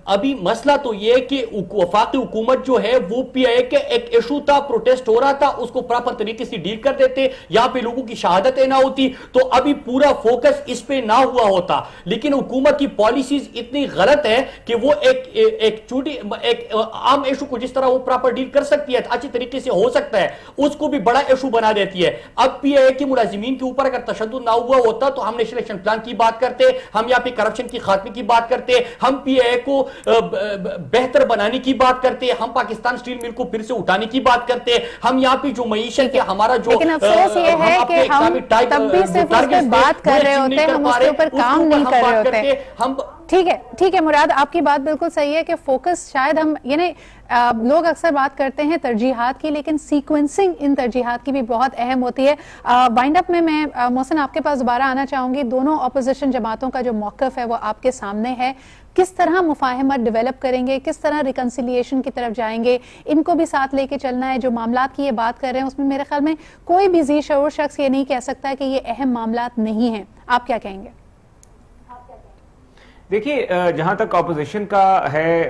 अभी मसला तो ये है कि वफाकी हुकूमत जो है वो पीआईए के एक इशू था, प्रोटेस्ट हो रहा था, उसको प्रॉपर तरीके से डील कर देते, यहाँ पे लोगों की शहादतें ना होती, तो अभी पूरा फोकस इस पे ना हुआ होता। लेकिन हुकूमत की पॉलिसीज इतनी गलत है कि वो एक आम इशू को जिस तरह वो प्रॉपर डील कर सकती है, अच्छी तरीके से हो सकता है, उसको भी बड़ा इशू बना देती है। अब पीआईए के मुलाजिमीन के ऊपर अगर तशद्दुद ना हुआ होता तो हम नेशनल एक्शन प्लान की बात करते, हम यहाँ पे करप्शन की खात्मे की बात करते, हम पीआईए को बेहतर बनाने की बात करते, हम पाकिस्तान स्टील मिल को फिर से उठाने की बात करते, हम यहाँ पे जो मईशत के हमारा जो, लेकिन अफसोस ये है कि हम तब भी सिर्फ उस पे बात कर रहे होते, हम उसके ऊपर काम नहीं कर रहे होते। हम ٹھیک ہے مراد، آپ کی بات بالکل صحیح ہے کہ فوکس شاید ہم یعنی لوگ اکثر بات کرتے ہیں ترجیحات کی، لیکن سیکوینسنگ ان ترجیحات کی بھی بہت اہم ہوتی ہے. وائنڈ اپ میں محسن آپ کے پاس دوبارہ آنا چاہوں گی. دونوں اپوزیشن جماعتوں کا جو موقف ہے وہ آپ کے سامنے ہے. کس طرح مفاہمت ڈیولپ کریں گے، کس طرح ریکنسیلیشن کی طرف جائیں گے، ان کو بھی ساتھ لے کے چلنا ہے. جو معاملات کی یہ بات کر رہے ہیں اس میں میرے خیال میں کوئی بھی ذی شعور شخص یہ نہیں کہہ سکتا کہ یہ اہم معاملات نہیں ہیں. آپ کیا کہیں گے؟ دیکھیے جہاں تک اپوزیشن کا ہے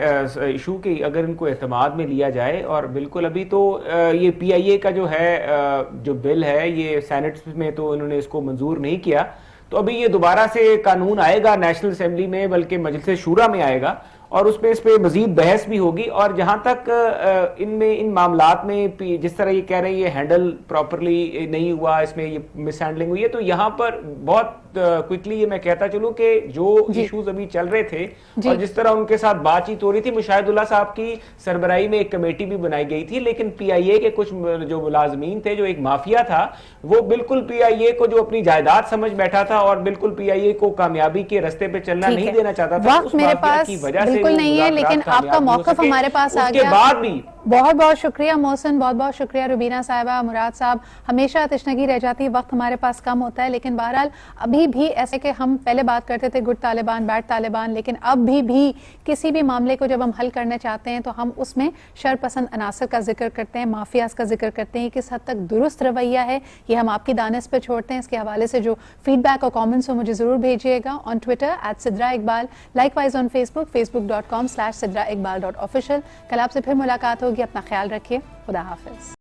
ایشو کہ اگر ان کو اعتماد میں لیا جائے، اور بالکل ابھی تو یہ پی آئی اے کا جو ہے جو بل ہے یہ سینٹ میں تو انہوں نے اس کو منظور نہیں کیا، تو ابھی یہ دوبارہ سے قانون آئے گا نیشنل اسمبلی میں، بلکہ مجلس شورا میں آئے گا، اور اس پہ مزید بحث بھی ہوگی. اور جہاں تک ان معاملات میں جس طرح یہ کہہ رہے ہیں یہ ہینڈل پراپرلی نہیں ہوا، اس میں یہ مس ہینڈلنگ ہوئی ہے، تو یہاں پر بہت کوئکلی یہ میں کہتا چلوں کہ جو ایشوز ابھی چل رہے تھے اور جس طرح ان کے ساتھ بات چیت ہو رہی تھی، مشاہد اللہ صاحب کی سربراہی میں ایک کمیٹی بھی بنائی گئی تھی، لیکن پی آئی اے کے کچھ جو ملازمین تھے، جو ایک مافیا تھا، وہ بالکل پی آئی اے کو جو اپنی جائیداد سمجھ بیٹھا تھا اور بالکل پی آئی اے کو کامیابی کے راستے پہ چلنا نہیں دینا چاہتا تھا. وقت میرے پاس بالکل نہیں ہے، لیکن آپ کا موقف ہمارے پاس آ گیا. اس کے بعد بھی بہت بہت شکریہ محسن، بہت بہت شکریہ روبینہ صاحبہ، مراد صاحب. ہمیشہ تشنگی رہ جاتی ہے، وقت ہمارے پاس کم ہوتا ہے، لیکن بہرحال ابھی بھی ایسے کہ ہم پہلے بات کرتے تھے گڈ طالبان بیڈ طالبان، لیکن اب بھی کسی بھی معاملے کو جب ہم حل کرنا چاہتے ہیں تو ہم اس میں شر پسند عناصر کا ذکر کرتے ہیں، مافیاز کا ذکر کرتے ہیں. کس حد تک درست رویہ ہے یہ ہم آپ کی دانش پہ چھوڑتے ہیں. اس کے حوالے سے جو فیڈ بیک اور کامنٹس ہو مجھے ضرور بھیجیے گا on Twitter @SidraIqbal، likewise on Facebook facebook.com/SidraIqbal.official. کل آپ سے پھر ملاقات ہوگی. اپنا خیال رکھیے. خدا حافظ.